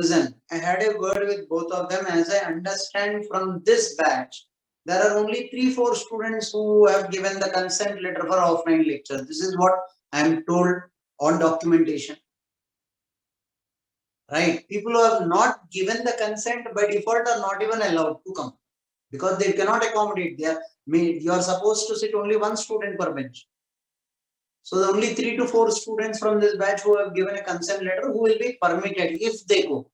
Listen, I had a word with both of them. As I understand from this batch, there are only 3-4 students who have given the consent letter for offline lecture. This is what I am told on documentation. Right? People who have not given the consent by default are not even allowed to come because they cannot accommodate. You are supposed to sit only one student per bench. So the only 3 to 4 students from this batch who have given a consent letter who will be permitted if they go.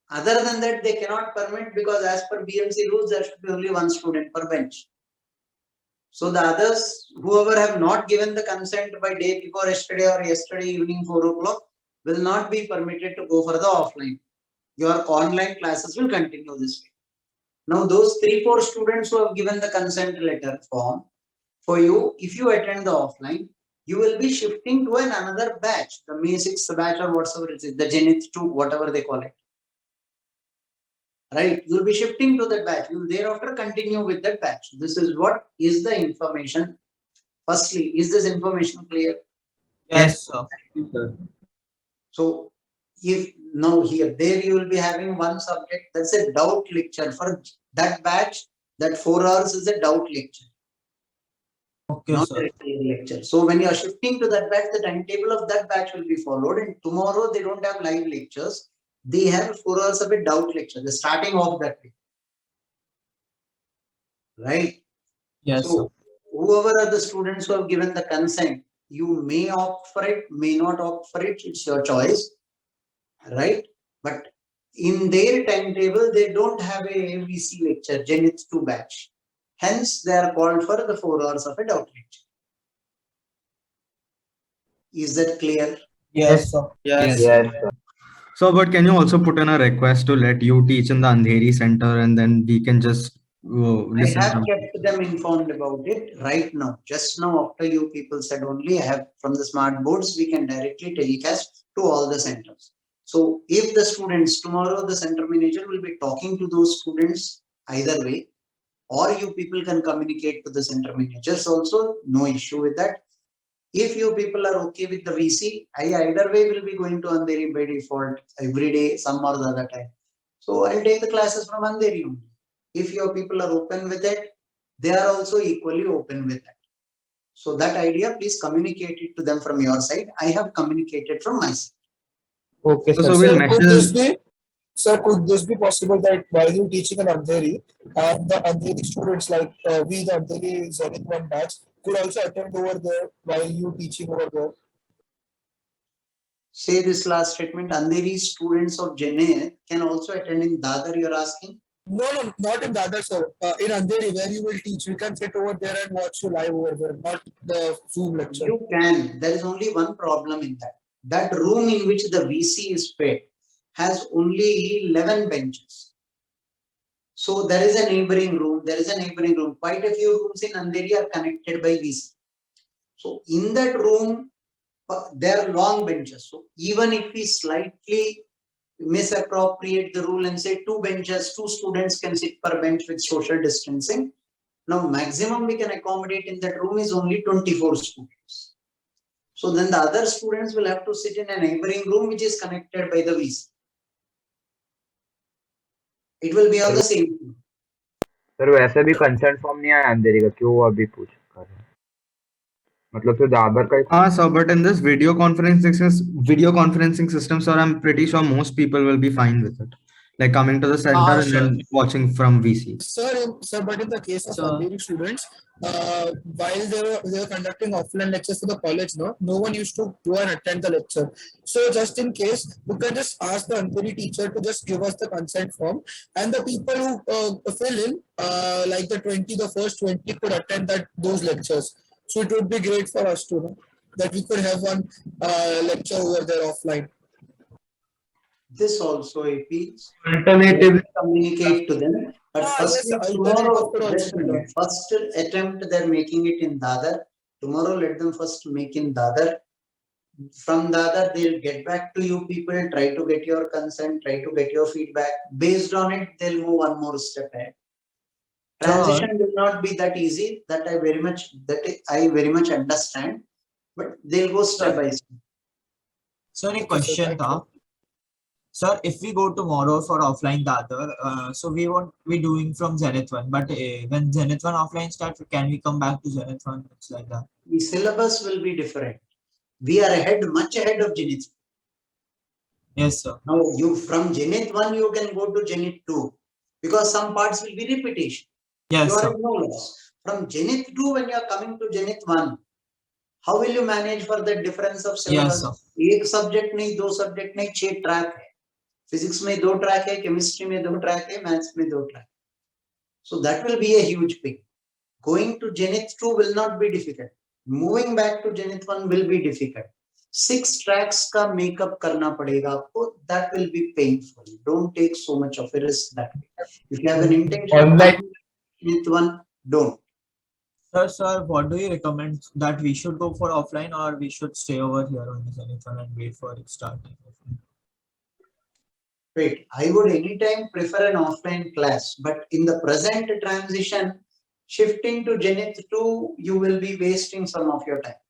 Other than that, they cannot permit because as per BMC rules, there should be only one student per bench. So the others, whoever have not given the consent by day before yesterday or yesterday evening 4 o'clock, will not be permitted to go for the offline. Your online classes will continue this way. Now, those 3-4 students who have given the consent letter form, for you, if you attend the offline, you will be shifting to another batch, the May 6th batch or whatever it is, the Zenith 2, whatever they call it. Right? You will be shifting to that batch. You will thereafter continue with that batch. This is what is the information. Firstly, is this information clear? Yes, sir. So, if now here, there you will be having one subject, that's a doubt lecture. For that batch, that 4 hours is a doubt lecture. Okay, not sir. a clear lecture. So when you are shifting to that batch, the timetable of that batch will be followed. And tomorrow they don't have live lectures. They have 4 hours of a doubt lecture. The starting of that day. Right? Yes, So whoever are the students who have given the consent, you may opt for it, may not opt for it. It's your choice. Right? But in their timetable, they don't have a ABC lecture, Zenith 2 batch. Hence, they are called for the 4 hours of a doubt lecture. Is that clear? Yes, sir. Yes. Yes, sir. So, but can you also put in a request to let you teach in the Andheri center and then we can just listen I have to kept them informed about it right now. Just now, after you people said only, I have from the smart boards, we can directly telecast to all the centers. So, if the students tomorrow, the center manager will be talking to those students either way, or you people can communicate to the center managers also, no issue with that. If you people are okay with the VC, I either way will be going to Andheri by default every day, some or the other time. So I'll take the classes from Andheri only. If your people are open with it, they are also equally open with that. So that idea, please communicate it to them from your side. I have communicated from my side. Okay, So, sir. so we'll Sir, could this message. be, sir, could this be possible that while you teaching in Andheri, and the Andheri students like we, the Andheri Zenith 1 batch, could also attend over there while you teaching over there? Say this last statement, Andheri students of Zenith can also attend in Dadar, you're asking? No, not in Dadar, sir. In Andheri, where you will teach, we can sit over there and watch you live over there, not the Zoom lecture. You can. There is only one problem in that. That room in which the VC is fed has only 11 benches. So there is a neighboring room. There is a neighboring room. Quite a few rooms in Andheri are connected by VC. So in that room, there are long benches. So even if we slightly misappropriate the rule and say 2 benches, 2 students can sit per bench with social distancing. Now maximum we can accommodate in that room is only 24 students. So then the other students will have to sit in a neighboring room which is connected by the VC. It will be on the same floor. Sir वैसे भी concern form नहीं आया अंधेरी का, क्यों अभी पूछ कर रहे हैं? मतलब फिर दादर का Ah, sir, but in this video conferencing system, sir, I'm pretty sure most people will be fine with it. Like coming to the center and sure. then watching from VC. Sir, but in the case of Andheri students, while they were conducting offline lectures for the college, no one used to go and attend the lecture. So just in case, we can just ask the Andheri teacher to just give us the consent form, and the people who fill in, like the first 20 could attend those lectures. So it would be great for us to know that we could have one lecture over there offline. This also AP Alternatively, communicate to them. But first, yes, tomorrow, alternative just a minute. First attempt they're making it in Dadar. Tomorrow, let them first make in Dadar. From Dadar, they'll get back to you people, try to get your consent, try to get your feedback. Based on it, they'll move one more step ahead. Transition will not be that easy. That I very much understand. But they'll go step by step. Sir एक question था Sir, if we go tomorrow for offline Dadar, so we won't be doing from Zenith 1, but when Zenith 1 offline starts, can we come back to Zenith 1? It's like that. The syllabus will be different. We are ahead, much ahead of Zenith. Yes, sir. Now, you from Zenith 1, you can go to Zenith 2 because some parts will be repetition. Yes, You are sir. at no loss. From Zenith 2, when you are coming to Zenith 1, how will you manage for the difference of syllabus? Yes, sir. एक subject नहीं, दो subject नहीं, 6 track है. Physics में 2 track है, chemistry में 2 track है, maths में 2 track. So that will be a huge thing. Going to Zenith 2 will not be difficult. Moving back to Zenith 1 will be difficult. 6 tracks का makeup करना पड़ेगा आपको. That will be painful. Don't take so much of a risk that way. If you have an intention of Online. Zenith 1, don't. Sir, what do you recommend that we should go for offline or we should stay over here on Zenith 1 and wait for it starting? Wait, I would anytime prefer an offline class, but in the present transition, shifting to Zenith 2, you will be wasting some of your time.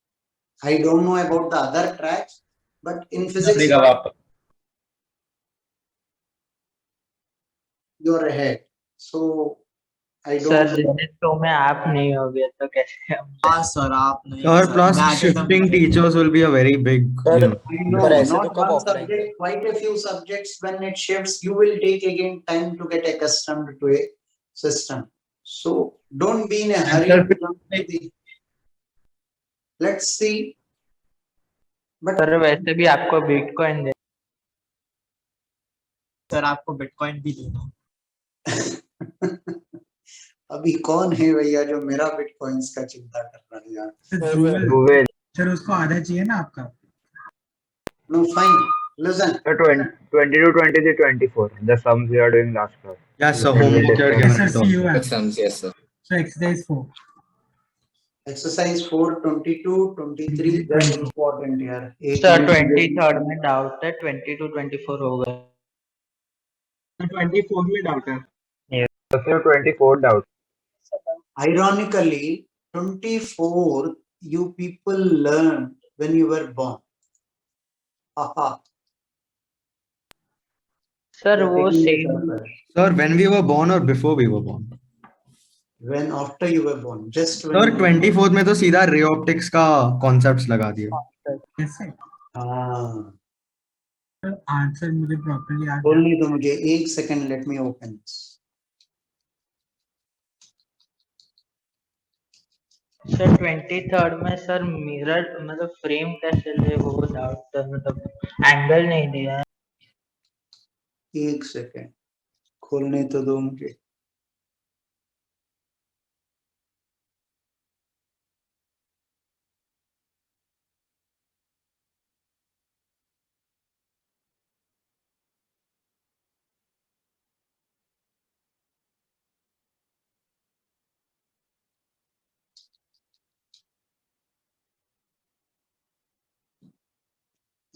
I don't know about the other tracks, but in physics, you're ahead. So I don't. Sir Zenith 2 में आप नहीं होगे तो कैसे हम हाँ sir, आप नहीं. Sir, sir. plus मैं shifting एकदम- teachers will be a very big, Sir, you know. I know, पर ऐसे तो not कब one offline subject, quite a few subjects. When it shifts, you will take again time to get accustomed to a system. So don't be in a hurry. to jump to the- Let's see. But sir वैसे भी आपको bitcoin दे sir आपको bitcoin भी देना है. अभी कौन है भैया जो मेरा बिटकॉइंस का चिंता कर रहा है यार? Google. सर उसको आधा चाहिए ना आपका. No, fine. Listen. 20 to 23, 24. The sums we are doing last class. Yes, sir. We will Homework you are discuss. given. Yes, sir, see you. Exams, yes, sir. So exercise 4. Exercise 4, 22, 23. That's important here. Sir 23rd में doubt है 20 to 24 हो गए. 24 में doubt है. So 24 doubt. Ironically, 24 you people learned when you were born. Haha. Sir वो Taking it same further. Sir, when we were born or before we were born? When after you were born, just when Sir, you were 24th में तो सीधा ray optics का concepts लगा दिए. Yes, sir. born. हाँ, sir answer मुझे properly याद है. बोलने दो मुझे एक second. Let me open. Sir 23rd में सर मिरर मतलब फ्रेम कैसे ले वो डाउट मतलब एंगल नहीं दिया है. एक सेकंड खोलने तो दो मुझे.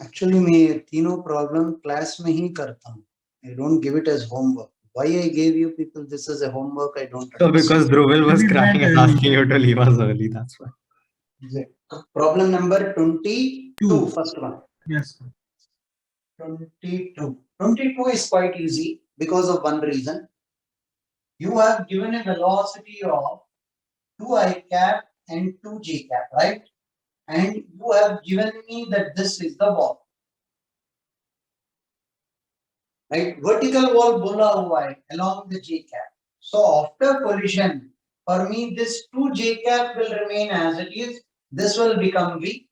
एक्चुअली मैं ये तीनों प्रॉब्लम क्लास में ही करता हूँ. I don't give it as homework. Why I gave you people this as a homework, I don't So understand. because Dhruvil was We crying went and early. asking you to leave us early, that's why. Problem number 22, first one. Yes, sir. 22. 22 is quite easy because of one reason. You have given a velocity of 2 I cap and 2 j cap, right? And you have given me that this is the wall. Right? Vertical wall bola hua hai along the j cap. So after collision, for me this 2 j cap will remain as it is. This will become V.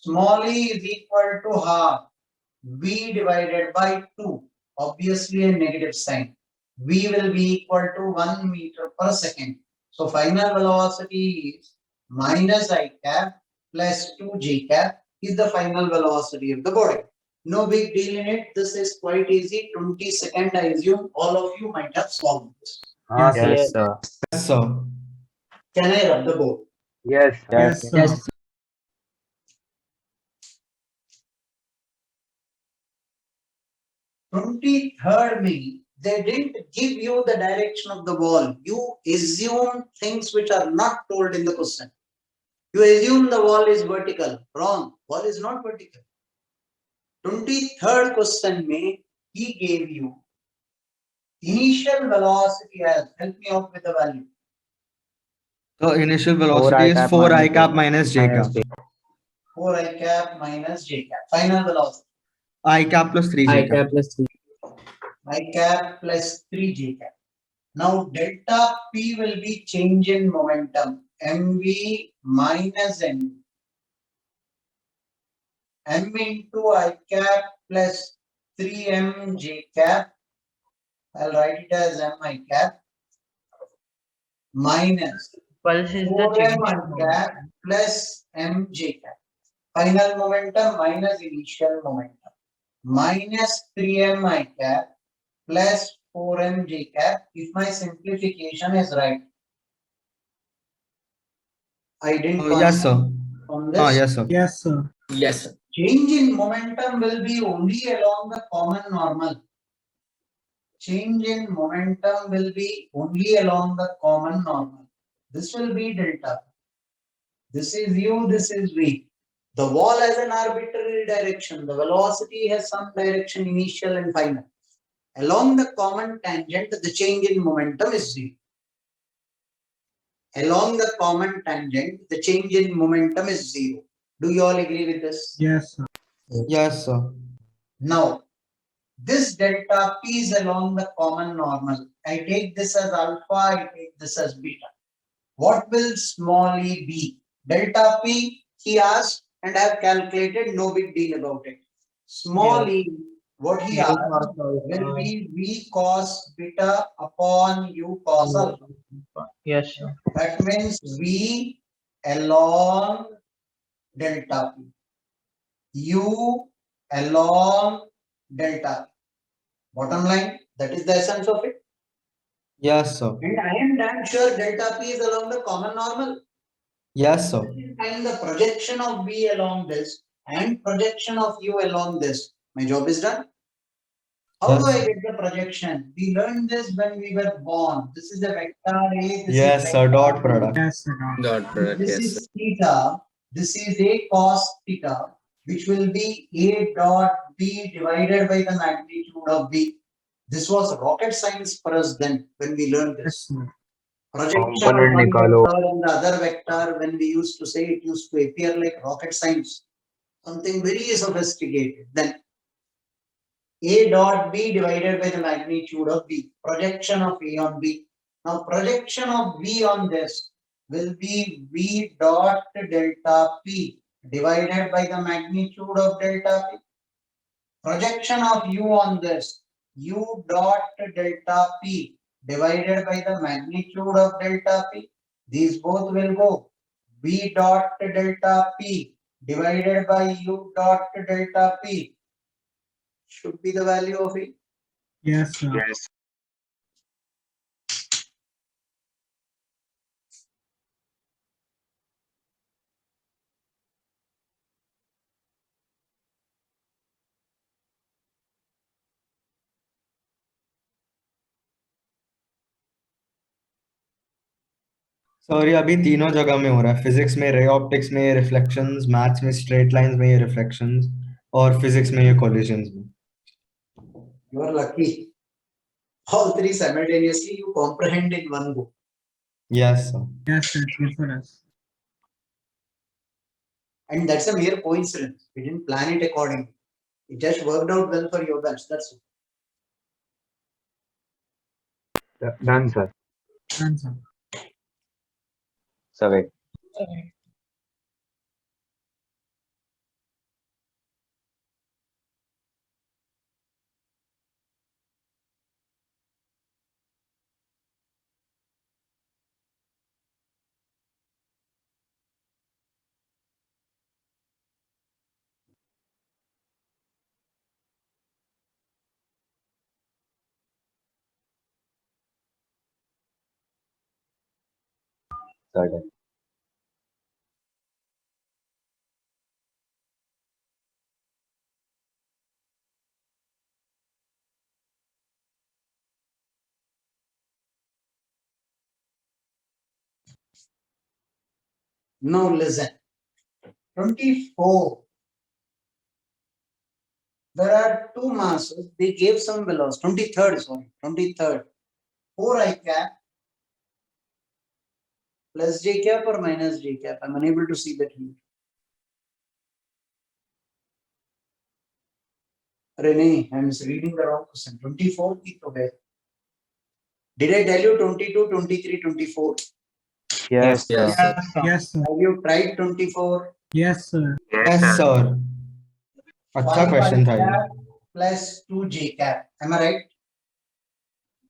Small e is equal to half V divided by 2. Obviously a negative sign. V will be equal to 1 meter per second. So final velocity is minus I cap plus 2 j cap is the final velocity of the body. No big deal in it. This is quite easy. 20 seconds, I assume all of you might have solved this. Yes, Yes, sir. Yes, sir. Can I rub the board? Yes, Yes, sir. 23rd May, they didn't give you the direction of the wall. You assume things which are not told in the question. You assume the wall is vertical. Wrong. Wall is not vertical. 23rd question में he gave you initial velocity as, help me out with the value. So initial velocity is 4 I cap minus j cap. 4 I cap minus j cap. Final velocity. I cap plus 3 j cap. I cap plus 3 j cap. Now delta P will be change in momentum. mv minus m. M into I cap plus 3m j cap. I'll write it as m I cap minus Pulse is the 4m change I in cap momentum. plus m j cap. Final momentum minus initial momentum minus 3m I cap plus 4m j cap. If my simplification is right, I didn't Yes, sir. on this. Yes, sir. Yes, sir. Yes, sir. Change in momentum will be only along the common normal. Change in momentum will be only along the common normal. This will be delta. This is u, this is v. The wall has an arbitrary direction. The velocity has some direction, initial and final. Along the common tangent, the change in momentum is zero. Along the common tangent, the change in momentum is zero. Do you all agree with this? Yes, sir. Yes, sir. Now, this delta P is along the common normal. I take this as alpha, I take this as beta. What will small e be? Delta P, he asked, and I have calculated, no big deal about it. Small e, what he asked will be V cos beta upon U cos alpha. Yes, sir. That means V along delta P. U along delta P. Bottom line, that is the essence of it. Yes, sir. And I am damn sure delta P is along the common normal. Yes, sir. Find the projection of V along this and projection of U along this. My job is done. How do Yes. I get the projection? We learned this when we were born. This is a vector A. This Yes, is sir. vector Dot B. product. Yes, sir. This is theta. This is A cos theta, which will be A dot B divided by the magnitude of B. This was rocket science for us then when we learned Yes, this. sir. Projection of Component one nikalo. vector and the other vector, when we used to say, it used to appear like rocket science, something very sophisticated. Then A dot B divided by the magnitude of B, projection of A on B. Now projection of V on this will be V dot delta P divided by the magnitude of delta P. Projection of U on this, U dot delta P divided by the magnitude of delta P. These both will go. V dot delta P divided by U dot delta P should be the value of it. Yes, sir. Sorry अभी तीनों जगह में हो रहा है physics में ray optics में ये रिफ्लेक्शंस मैथ्स में स्ट्रेट लाइंस में ये रिफ्लेक्शंस और फिजिक्स में ये कोलिजन्स में You are lucky. All three simultaneously you comprehend in one go. Yes sir Yes, sir. It's good for us. And that's a mere coincidence. We didn't plan it accordingly. It just worked out well for your batch. That's it. Done, sir. Done, sir. Correct. Certain. Now listen. 24. There are two masses. They gave some velocity. 23rd, sorry, 23rd. 4 I cap plus j cap or minus j cap. I'm unable to see that here. Rene, I'm reading the wrong question. 24 की तो है. Did I tell you 22, 23, 24? Yes, sir. Yes, sir. Yes, sir. Have you tried 24? Yes, sir. Yes, sir. अच्छा 5 question था ये. cap plus 2 j cap. Am I right?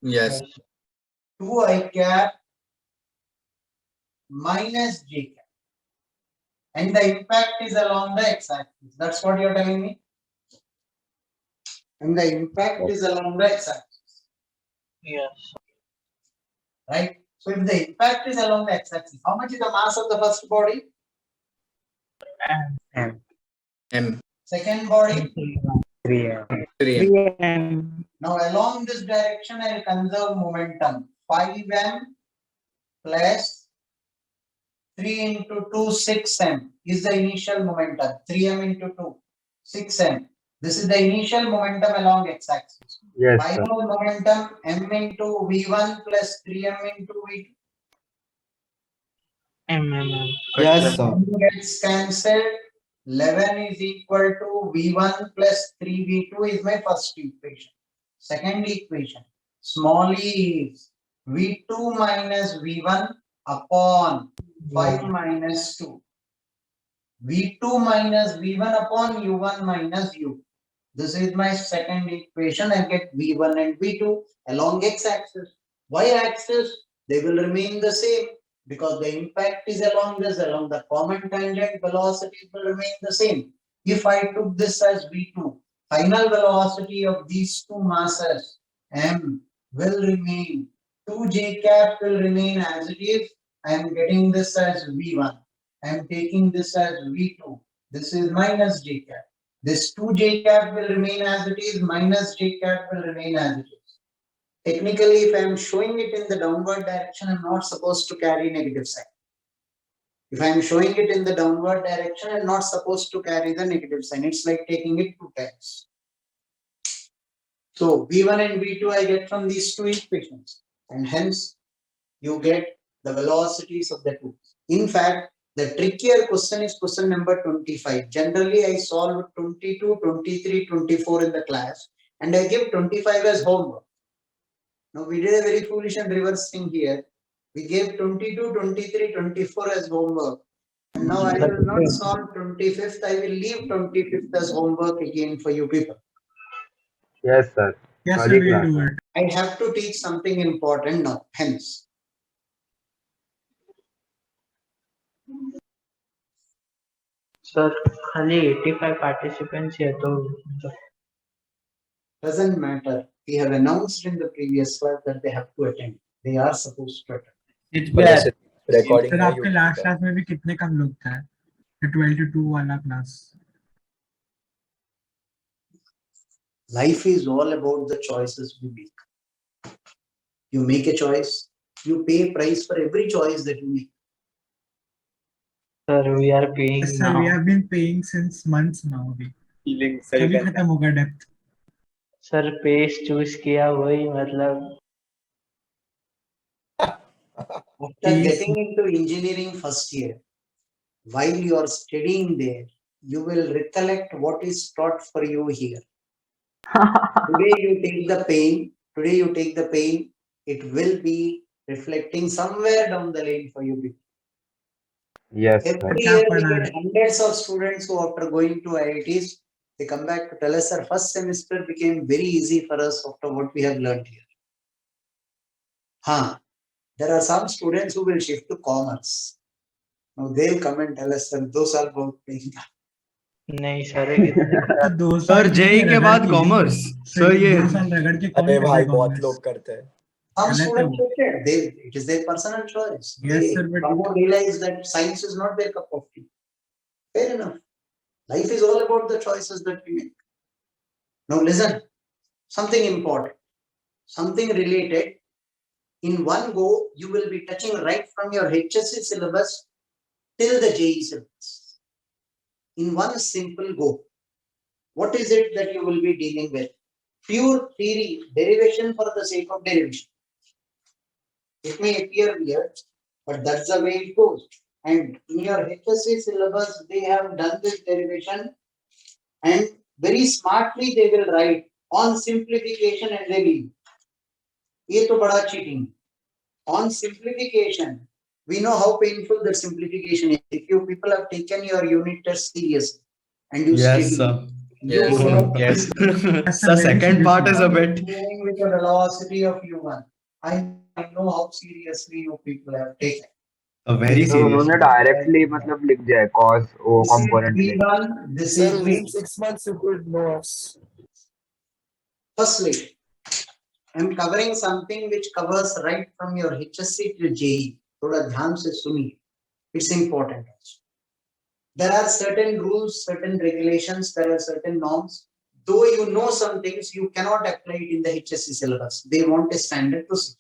Yes. 2 I cap minus j cap. And the impact is along the x-axis. That's what you're telling me? And the impact is along the x-axis, Yes. right? So if the impact is along the x-axis, how much is the mass of the first body? M. Second body? 3M. Now along this direction, I will conserve momentum. 5m plus 3 into 2, 6m is the initial momentum. 3m into 2, 6m. This is the initial momentum along x-axis. Yes, sir. Final momentum m into v1 plus 3m into v2. Yes, sir. Gets cancelled. 11 is equal to v1 plus 3v2 is my first equation. Second equation, small e is v2 minus v1 upon 5 minus 2. v2 minus v1 upon u1 minus u. This is my second equation. I get v1 and v2 along x-axis. Y-axis, they will remain the same because the impact is along the common tangent, velocity will remain the same. If I took this as v2, final velocity of these two masses, m, will remain, 2j cap will remain as it is. I am getting this as v1. I am taking this as v2. This is minus j cap. This 2j cap will remain as it is, minus j cap will remain as it is. Technically, if I am showing it in the downward direction, I'm not supposed to carry negative sign. If I am showing it in the downward direction, I'm not supposed to carry the negative sign. It's like taking it 2 times. So v1 and v2 I get from these two equations, and hence you get the velocities of the two. In fact, the trickier question is question number 25. Generally, I solve 22, 23, 24 in the class, and I give 25 as homework. Now, we did a very foolish and reverse thing here. We gave 22, 23, 24 as homework. And now I will not solve 25th. I will leave 25th as homework again for you people. Yes, sir. Yes, sir, Sorry, we'll class. do it. I have to teach something important now. Hence, sir खाली 85 participants है तो doesn't matter. We have announced in the previous class that they have to attend. They are supposed to attend. Yes. Recording sir है आपके YouTube last पे. Class में भी कितने कम लोग थे? 12 to 2 वाला class. Life is all about the choices we make. You make a choice, you pay a price for every choice that you make. Sir, we are paying Yes, sir, now. we have been paying since months now. अभी कभी खत्म होगा depth. Sir pace choose किया वही मतलब After getting into engineering first year, while you are studying there, you will recollect what is taught for you here. Today you take the pain, it will be reflecting somewhere down the lane for you people. Yes, sir. Every year we get hundreds of students who after going to IITs, they come back to tell us, sir, first semester became very easy for us after what we have learned here. There are some students who will shift to commerce. Now they'll come and tell us, sir, 2 साल बहुत pain था. नहीं sir तो 2 sir साल JEE के बाद commerce. Sir ये 2 साल रगड़ के कौन अरे भाई करे बहुत commerce? लोग करते हैं. Some Correct. students shifted. It is their personal choice. Yes, They sir, but- somehow realize that science is not their cup of tea. Fair enough. Life is all about the choices that we make. Now listen, something important, something related. In one go, you will be touching right from your HSC syllabus till the JEE syllabus. In one simple go. What is it that you will be dealing with? Pure theory, derivation for the sake of derivation. It may appear weird, but that's the way it goes. And in your HSC syllabus, they have done this derivation, and very smartly they will write on simplification and they leave. ये तो बड़ा cheating. On simplification, we know how painful that simplification is. If you people have taken your unit test seriously and you Yes, study, sir. you Yes. know Yes. Yes, The sir, very second part is seriously. a bit. moving with the velocity of U1. I know how seriously you people have taken. Very तो उन्होंने serious. Directly मतलब लिख दिया है cos O This is component में. V1, this Sir, is within V. 6 months you could know us. Firstly, I'm covering something which covers right from your HSC to JE. थोड़ा ध्यान से सुनिए. It's important. There are certain rules, certain regulations, there are certain norms. Though you know some things, you cannot apply it in the HSC syllabus. They want a standard procedure.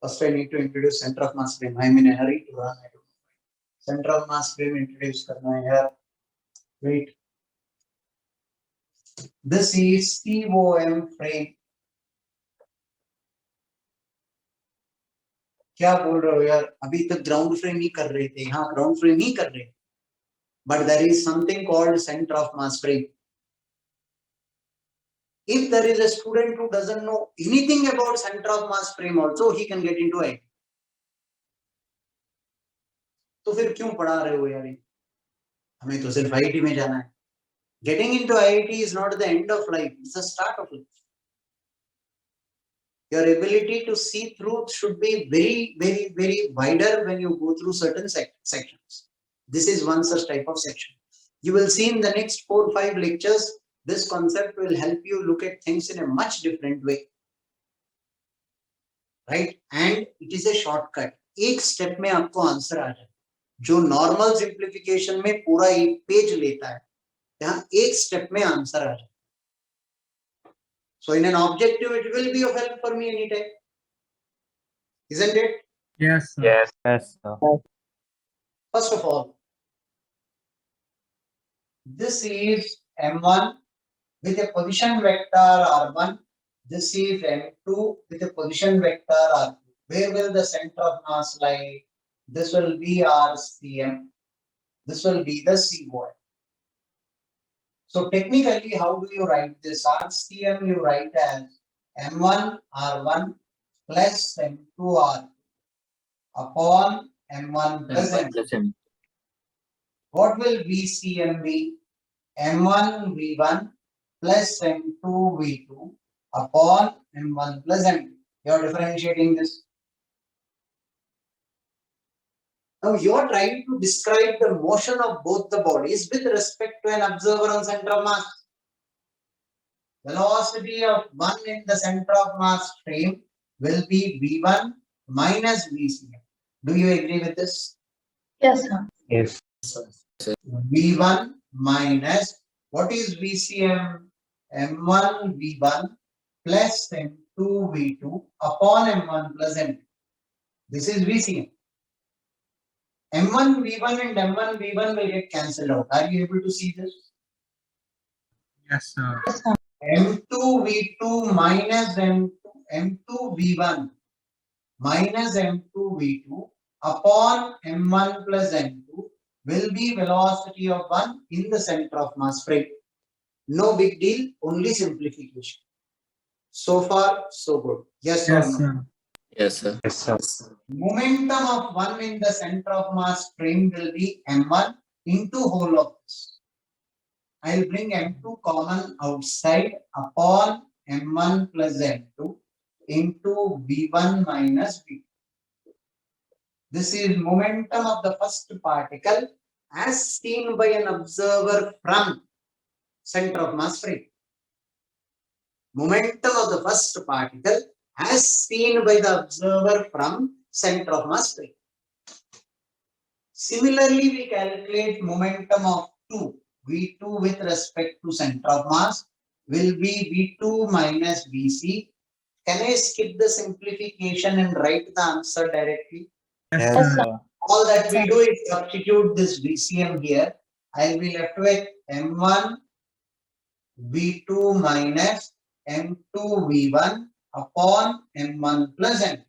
First, I need to introduce center of mass frame. I'm in a hurry to run. I don't know. Center of mass frame introduce करना है यार. Wait. This is COM frame. क्या बोल रहे हो यार? अभी तक ग्राउंड फ्रेम ही कर रहे थे. हाँ, ग्राउंड फ्रेम ही कर रहे. But there is something called center of mass frame. If there is a student who doesn't know anything about center of mass frame also, he can get into it. तो फिर क्यों पढ़ा रहे हो यार? हमें तो सिर्फ IIT में जाना है. Getting into IIT is not the end of life, it's the start of life. Your ability to see truth should be very, very, very wider when you go through certain sections. This is one such type of section. You will see in the next 4 or 5 lectures, this concept will help you look at things in a much different way. Right? And it is a shortcut. एक step में आपको answer आ जाए. जो normal simplification में पूरा एक page लेता है, यहाँ एक step में answer आ जाए. So in an objective, it will be of help for me anytime. Isn't it? Yes, sir. Yes. Yes, sir. First of all, this is M1 with a position vector R1. This is M2 with a position vector R2. Where will the center of mass lie? This will be RCM. This will be the C void. So technically, how do you write this? RCM you write as M1 R1 plus M2 R2 upon M1 plus M2. What will VCM be? M1 V1 plus M2 V2 upon M1 plus M2. You are differentiating this. Now you are trying to describe the motion of both the bodies with respect to an observer on center of mass. Velocity of one in the center of mass frame will be V1 minus VCM. Do you agree with this? Yes, sir. Yes. V1 minus, what is VCM? M1 V1 plus M2 V2 upon M1 plus M2. This is VCM. M1 V1 and M1 V1 will get cancelled out. Are you able to see this? Yes, sir. M2 V2 minus M2 V1 minus M2 V2 upon M1 plus M2 will be velocity of 1 in the center of mass frame. No big deal, only simplification. So far, so good. Yes, Yes, or no? sir. Yes, sir. Yes, sir. Momentum of 1 in the center of mass frame will be M1 into whole of this. I will bring M2 common outside upon M1 plus M2 into V1 minus V2. This is momentum of the first particle as seen by an observer from center of mass frame. Momentum of the first particle as seen by the observer from center of mass frame. Similarly, we calculate momentum of 2. V2 with respect to center of mass will be V2 minus Vc. Can I skip the simplification and write the answer directly? Yes, Yes, sir. sir. All that we do is substitute this VCM here. I'll be left with M1 V2 minus M2 V1 upon M1 plus M.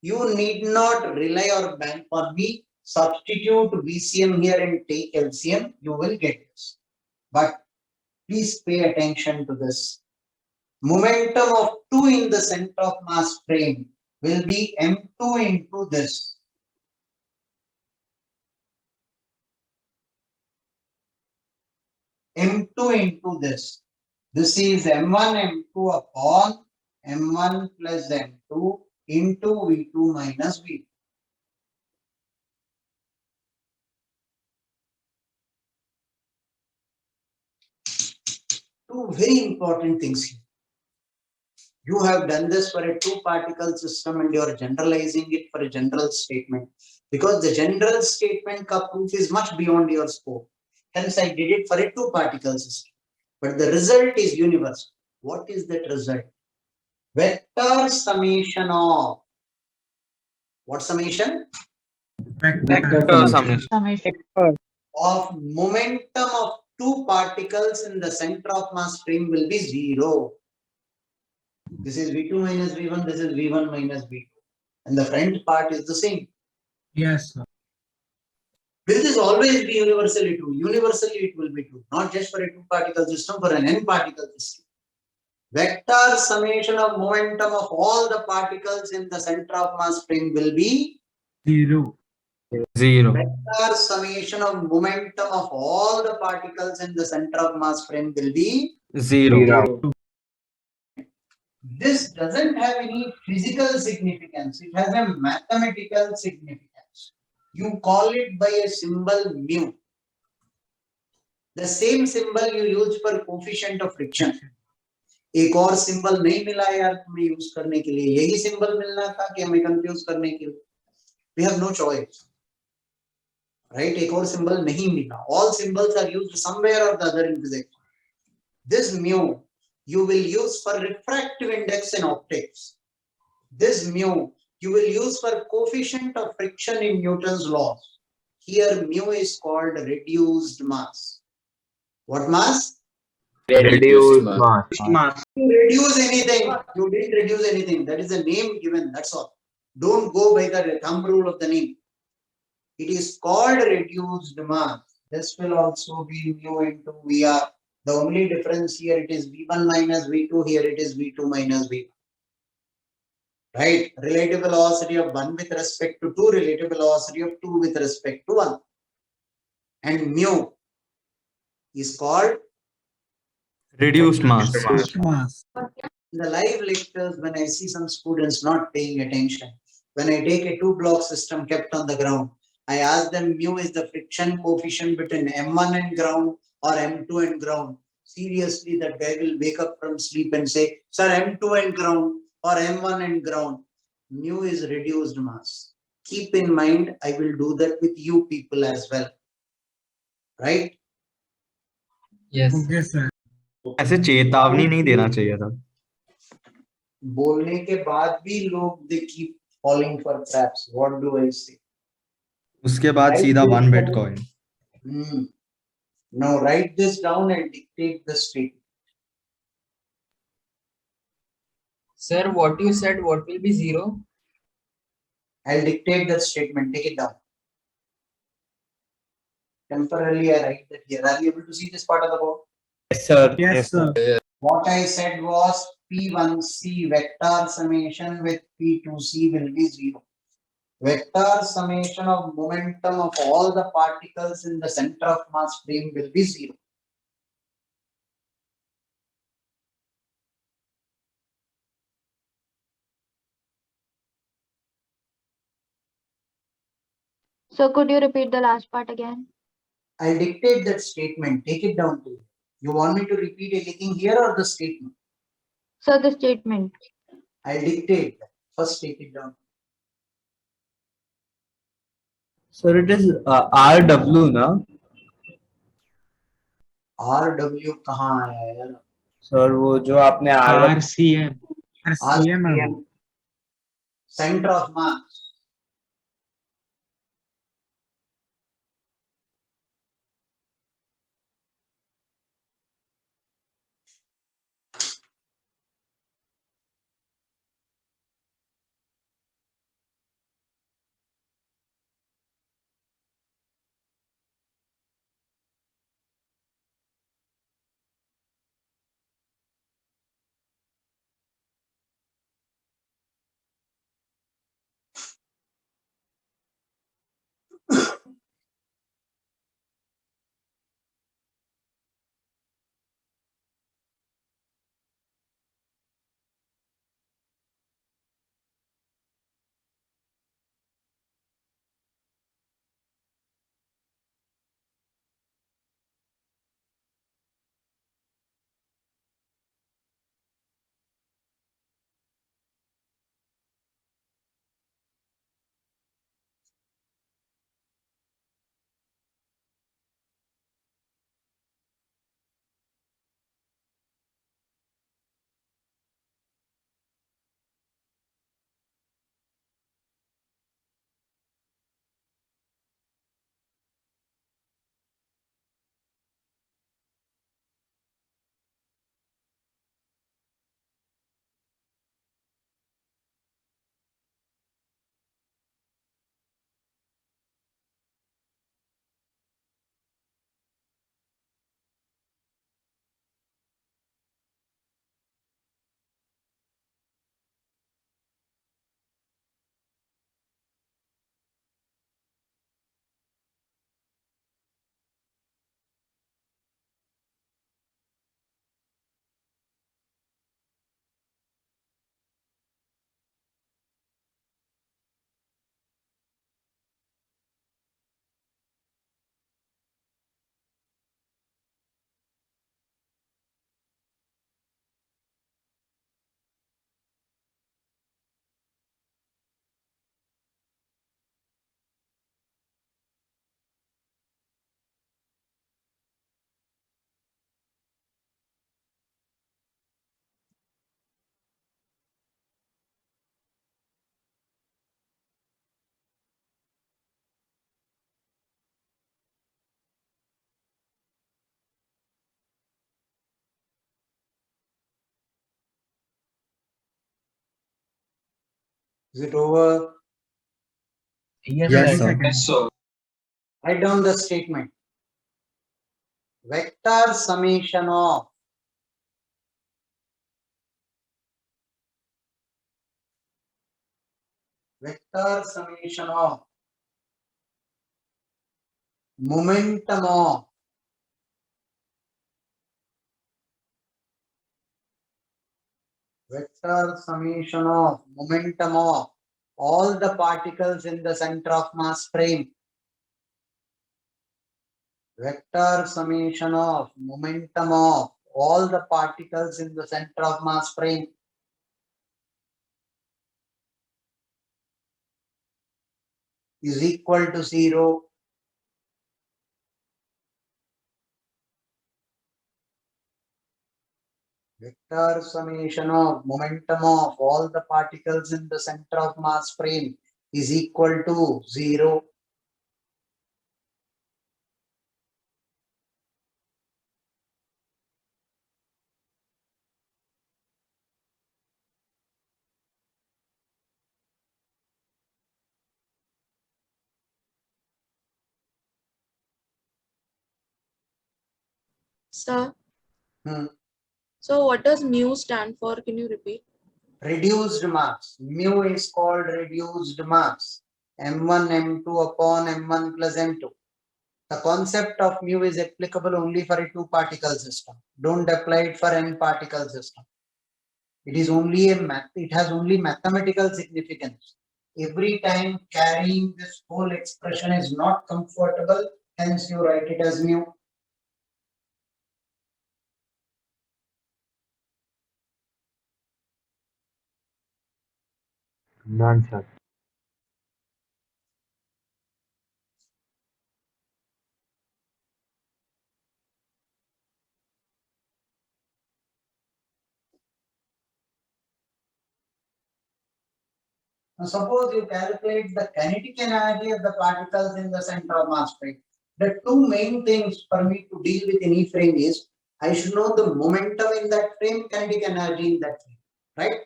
You need not rely or bank on me. Substitute VCM here and take LCM. You will get this. But please pay attention to this. Momentum of 2 in the center of mass frame will be M2 into this. M2 into this. This is M1 M2 upon M1 plus M2 into V2 minus V2. Two very important things here. You have done this for a two-particle system and you are generalizing it for a general statement, because the general statement ka proof is much beyond your scope. Hence, I did it for a two-particle system. But the result is universal. What is that result? Vector summation of what summation? Vector summation. Of momentum of two particles in the center of mass frame will be 0. This is V2 minus V1, this is V1 minus V2. And the front part is the same. Yes, sir. Will this always be universally true? Universally it will be true. Not just for a two-particle system, for an n-particle system. Vector summation of momentum of all the particles in the center of mass frame will be 0. 0. vector summation of momentum of all the particles in the center of mass frame will be 0. This doesn't have any physical significance. It has a mathematical significance. You call it by a symbol mu. The same symbol you use for coefficient of friction. एक और symbol नहीं मिला यार तुम्हें use करने के लिए, यही सिंबल मिलना था कि हमें कंफ्यूज करने के लिए. We have no choice, right? एक और सिंबल नहीं मिला. All symbols are used somewhere or the other in physics. This mu you will use for refractive index in optics. This mu you will use for coefficient of friction in Newton's laws. Here mu is called reduced mass. What mass? Reduced mass. You reduce anything. You didn't reduce anything. That is the name given. That's all. Don't go by the thumb rule of the name. It is called reduced mass. This will also be mu into VR. The only difference here, it is V1 minus V2. Here it is V2 minus V1. Right? Relative velocity of 1 with respect to 2. Relative velocity of 2 with respect to 1. And mu is called Reduced mass. Mass. in the live lectures. When I see some students not paying attention, when I take a two-block system kept on the ground, I ask them mu is the friction coefficient between M1 and ground or M2 and ground. Seriously, that guy will wake up from sleep and say, sir, M2 and ground or M1 and ground. Mu is reduced mass. Keep in mind, I will do that with you people as well. Right? Yes. Okay, sir. ऐसे चेतावनी नहीं देना चाहिए था. बोलने के बाद भी लोग they keep falling for traps. What do I say? उसके बाद सीधा 1 Bitcoin. Now write this down and dictate the statement. Sir, what you said, what will be 0? I'll dictate the statement. Take it down. Temporarily, I write that here. Are you able to see this part of the board? Yes, sir. Yes, sir. What I said was P1C vector summation with P2C will be 0. Vector summation of momentum of all the particles in the center of mass frame will be 0. So could you repeat the last part again? I'll dictate that statement. Take it down to you. You want me to repeat anything here or the statement? So the statement. I'll dictate that. First take it down. Sir, it is RW, na? RW कहाँ आया यार? Sir, वो जो आपने RW RCM. RCM. Center of mass. Is it over? Yes, sir. Second. Write down the statement. Vector summation of momentum of all the particles in the center of mass frame. Vector summation of momentum of all the particles in the center of mass frame is equal to 0. Vector summation of momentum of all the particles in the center of mass frame is equal to 0. Sir, Hmm. so what does mu stand for? Can you repeat? Reduced mass. Mu is called reduced mass. M1, M2 upon M1 plus M2. The concept of mu is applicable only for a two-particle system. Don't apply it for n-particle system. It is only it has only mathematical significance. Every time carrying this whole expression is not comfortable, hence you write it as mu. None, sir. Now suppose you calculate the kinetic energy of the particles in the center of mass frame. The two main things for me to deal with any frame is I should know the momentum in that frame, kinetic energy in that frame, right?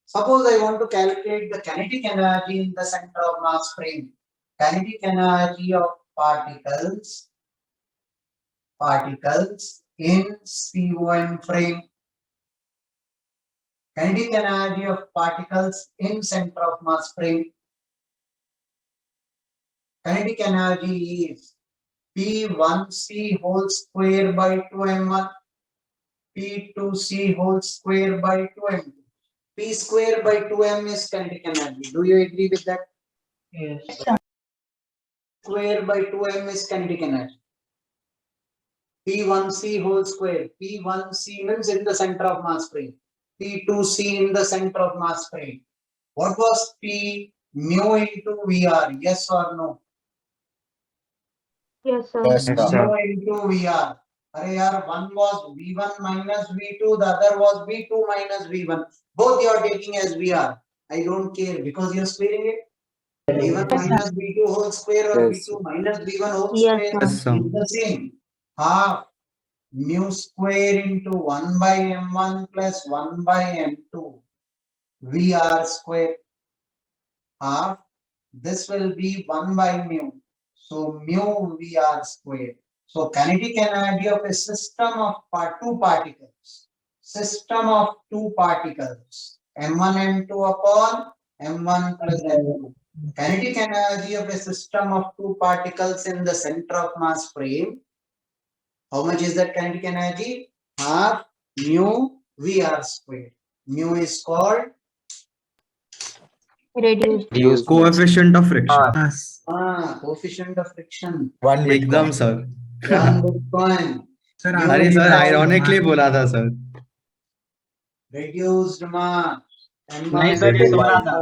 Suppose I want to calculate the kinetic energy in the center of mass frame. Kinetic energy of particles in COM frame. Kinetic energy of particles in center of mass frame. Kinetic energy is P1C whole square by 2m1, P2C whole square by 2m2. P square by 2m is kinetic energy. Do you agree with that? Yes. Square by 2m is kinetic energy. P1C whole square. P1C means in the center of mass frame. P2C in the center of mass frame. What was P? Mu into VR. Yes or no? Yes, sir. Yes, Mu sir. into VR. One was V1 minus V2, the other was V2 minus V1. Both you are taking as VR. I don't care because you are squaring it. V1 minus V2 whole square or Yes. V2 minus V1 whole Yes, square sir. Yes, sir. is the same. Half mu square into 1 by m1 plus 1 by m2 VR square. Half this will be 1 by mu. So mu VR square. So kinetic energy of a system of two particles. System of two particles. M1, M2 upon M1 plus M2. Kinetic energy of a system of two particles in the center of mass frame. How much is that kinetic energy? Half mu VR square. Mu is called Reduced. Use Coefficient of friction. Mass. coefficient of friction. one एकदम Bitcoin. Sir. 1 Bitcoin. Sir, Mu अरे is sir called ironically बोला था sir. reduced mass. नहीं sir, ये थोड़ा था.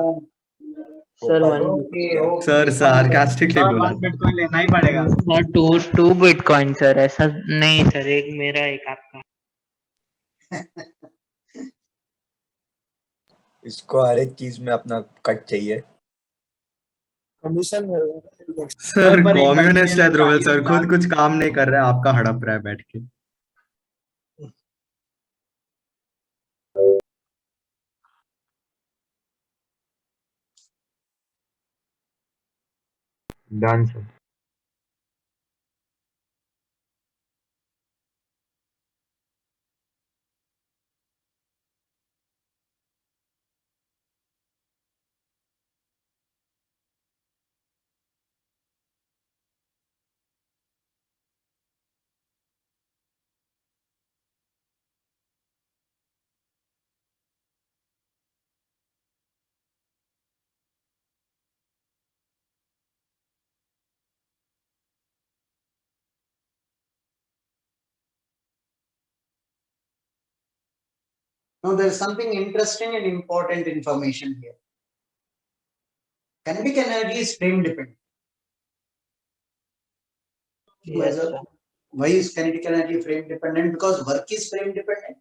Sir, one. Okay, okay. Sir sarcastically sir, बोला 1 था. बिटकॉइन लेना ही पड़ेगा. और टू बिटकॉइन सर, ऐसा नहीं सर, एक मेरा एक आपका. इसको हर एक चीज में अपना कट चाहिए. Commission सर पर एक कम्युनिस्ट है ध्रुवल सर, खुद लाख. कुछ काम नहीं कर रहा है, आपका हड़प रहा है बैठ के. Done, sir. Now there is something interesting and important information here. Kinetic energy is frame dependent. Yes, sir. Why is kinetic energy frame dependent? Because work is frame dependent.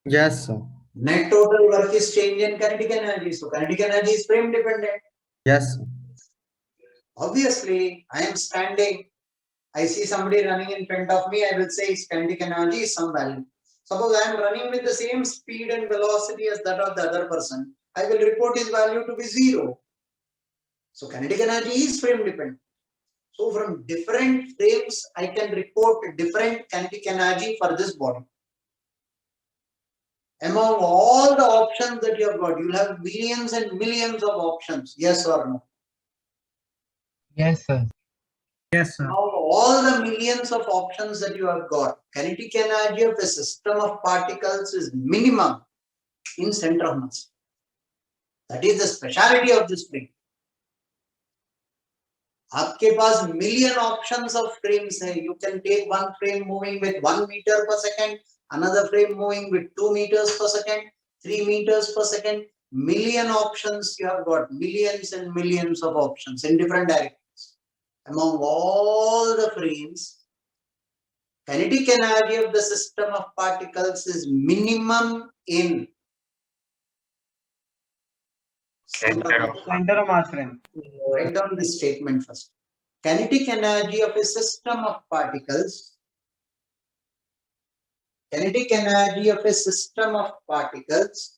Yes, sir. Net total work is change in kinetic energy. So kinetic energy is frame dependent. Yes, sir. Obviously, I am standing. I see somebody running in front of me. I will say his kinetic energy is some value. Suppose I am running with the same speed and velocity as that of the other person. I will report his value to be 0. So kinetic energy is frame dependent. So from different frames, I can report different kinetic energy for this body. Among all the options that you have got, you will have millions and millions of options. Yes or no? Yes, sir. Yes, sir. Among all the millions of options that you have got, kinetic energy of a system of particles is minimum in center of mass. That is the speciality of this frame. आपके पास million options of frames है. You can take one frame moving with 1 meter per second, another frame moving with 2 meters per second, 3 meters per second. Million options you have got, millions and millions of options in different directions. Among all the frames, kinetic energy of the system of particles is minimum in center of mass frame. Write down this statement first. Kinetic energy of a system of particles. Kinetic energy of a system of particles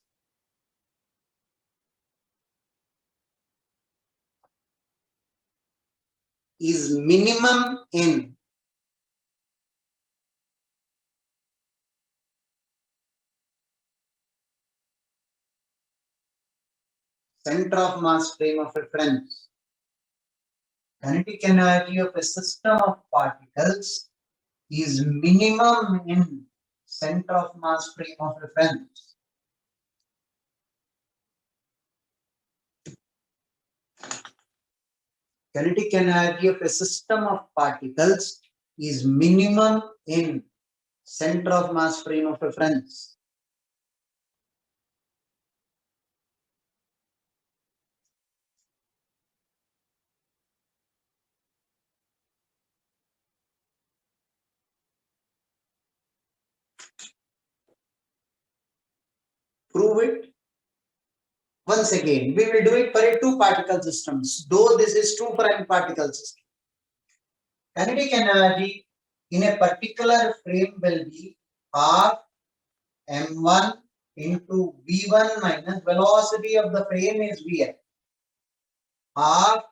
is minimum in center of mass frame of reference. Kinetic energy of a system of particles is minimum in center of mass frame of reference. Kinetic energy of a system of particles is minimum in center of mass frame of reference. Prove it. Once again, we will do it for a two particle systems, though this is true for a particle system. Kinetic energy in a particular frame will be half m1 into v1 minus velocity of the frame is vf. Half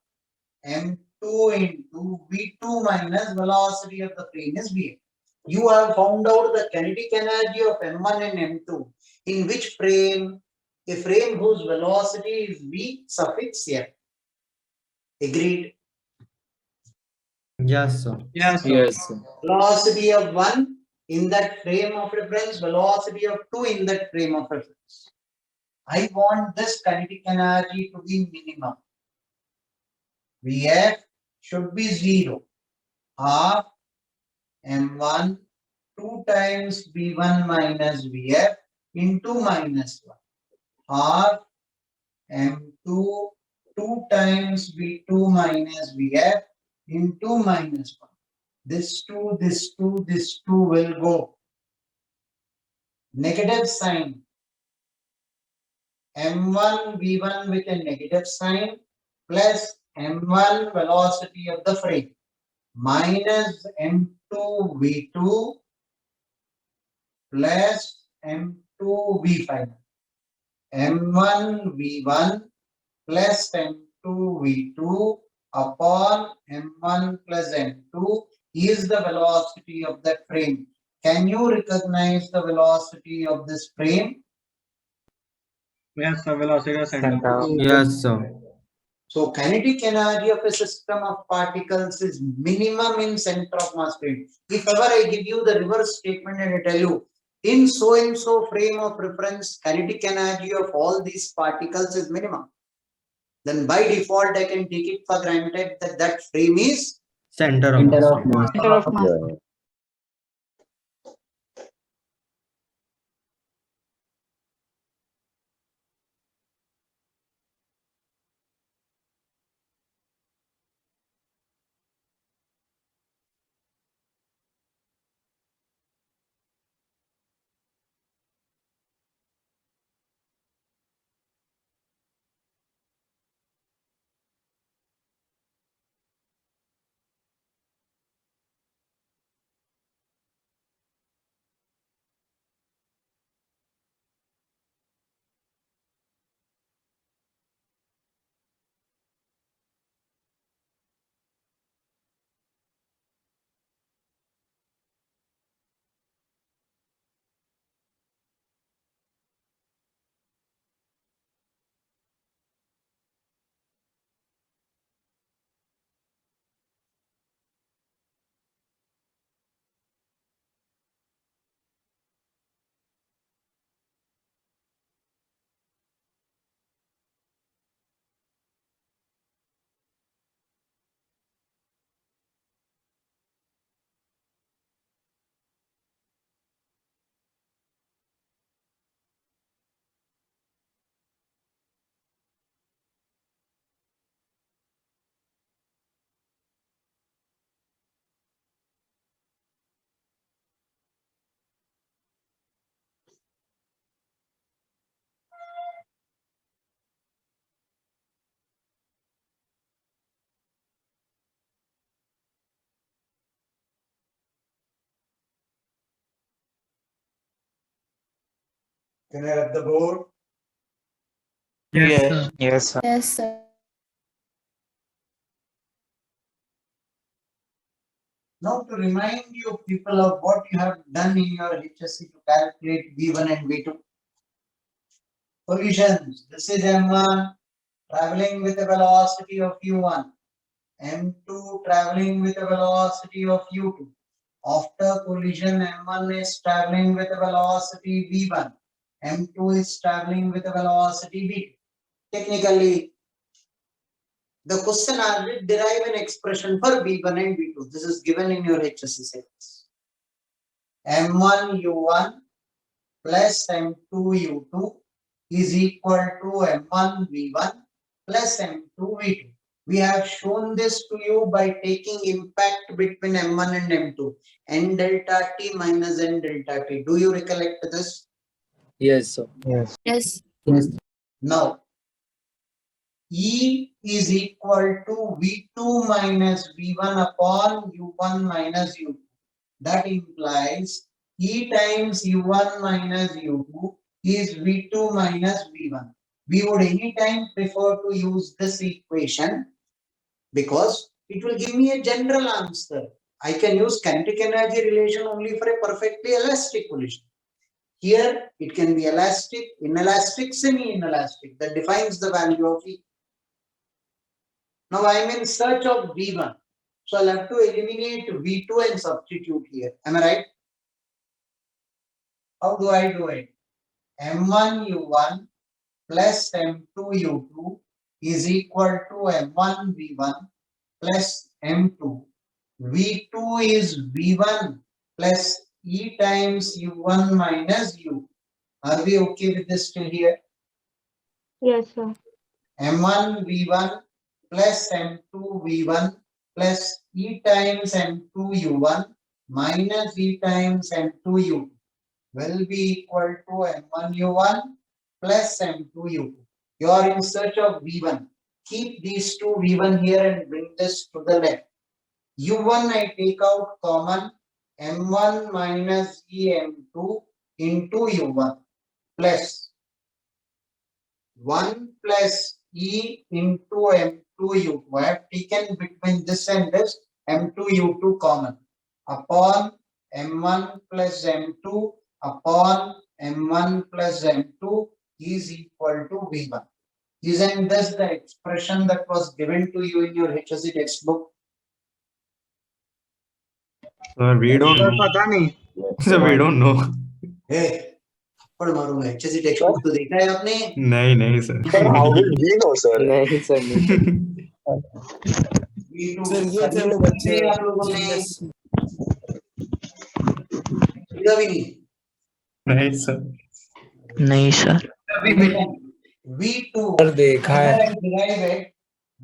m2 into v2 minus velocity of the frame is vf. You have found out the kinetic energy of m1 and m2 in which frame? A frame whose velocity is v suffix f. Agreed? Yes, sir. Yes, sir. Yes, sir. Velocity of 1 in that frame of reference, velocity of 2 in that frame of reference. I want this kinetic energy to be minimum. Vf should be 0. Half m1 2 times v1 minus vf into minus 1. Half m2 2 times v2 minus vf into minus 1. This 2, this 2, this 2 will go. Negative sign. m1 v1 with a negative sign plus m1 velocity of the frame minus m2 v2 plus m2 v5. m1 v1 plus m2 v2 upon m1 plus m2 is the velocity of that frame. Can you recognize the velocity of this frame? Yes, sir. Velocity of center. Center. Yes, sir. So kinetic energy of a system of particles is minimum in center of mass frame. If ever I give you the reverse statement and I tell you in so and so frame of reference, kinetic energy of all these particles is minimum, then by default I can take it for granted that that frame is Center of mass. Center of mass. Yeah. Can I have the board? Yes, sir. Yes, sir. Yes, sir. Now to remind you people of what you have done in your HSC to calculate V1 and V2. Solutions. This is M1 traveling with a velocity of U1. M2 traveling with a velocity of U2. After collision, M1 is traveling with a velocity V1. M2 is traveling with a velocity V2. Technically, the question already derive an expression for V1 and V2. This is given in your HSC syllabus. M1 U1 plus M2 U2 is equal to M1 V1 plus M2 V2. We have shown this to you by taking impact between M1 and M2, N delta T minus N delta T. Do you recollect this? Yes, sir. Yes. Yes. Now, E is equal to V2 minus V1 upon U1 minus U2. That implies E times U1 minus U2 is V2 minus V1. We would anytime prefer to use this equation because it will give me a general answer. I can use kinetic energy relation only for a perfectly elastic collision. Here it can be elastic, inelastic, semi-inelastic. That defines the value of E. Now I am in search of V1. So I'll have to eliminate V2 and substitute here. Am I right? How do I do it? M1 U1 plus M2 U2 is equal to M1 V1 plus M2. V2 is V1 plus E times U1 minus U. Are we okay with this till here? Yes, sir. M1 V1 plus M2 V1 plus E times M2 U1 minus E times M2 U2 will be equal to M1 U1 plus M2 U2. You are in search of V1. Keep these two V1 here and bring this to the left. U1 I take out common, M1 minus EM2 into U1 plus 1 plus E into M2 M2U2. I have taken between this and this M2U2 common upon M1 plus M2 upon M1 plus M2 is equal to V1. Isn't this the expression that was given to you in your HSC textbook? Sir, we don't sir know. पता नहीं. Sir, we don't know. Hey, पढ़ मारूंगा HSC textbook तो देखा है आपने? नहीं sir. Sir, how will we know, sir? नहीं सर नहीं V2 सर ये थे वो बच्चे आप लोगों ने सीधा भी नहीं. नहीं sir. नहीं सर. V2 सर देखा है. either I derive it,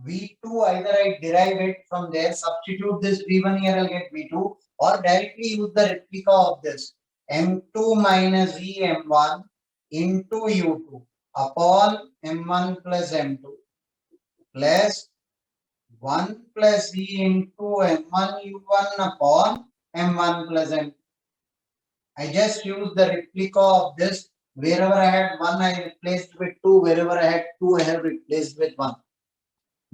V2 either I derive it from there, substitute this V1 here, I'll get V2, or directly use the replica of this M2 minus V M1 into U2 upon M1 plus M2 plus 1 plus V into M1 U1 upon M1 plus M2. I just use the replica of this. Wherever I had 1, I replaced with 2. Wherever I had 2, I have replaced with 1.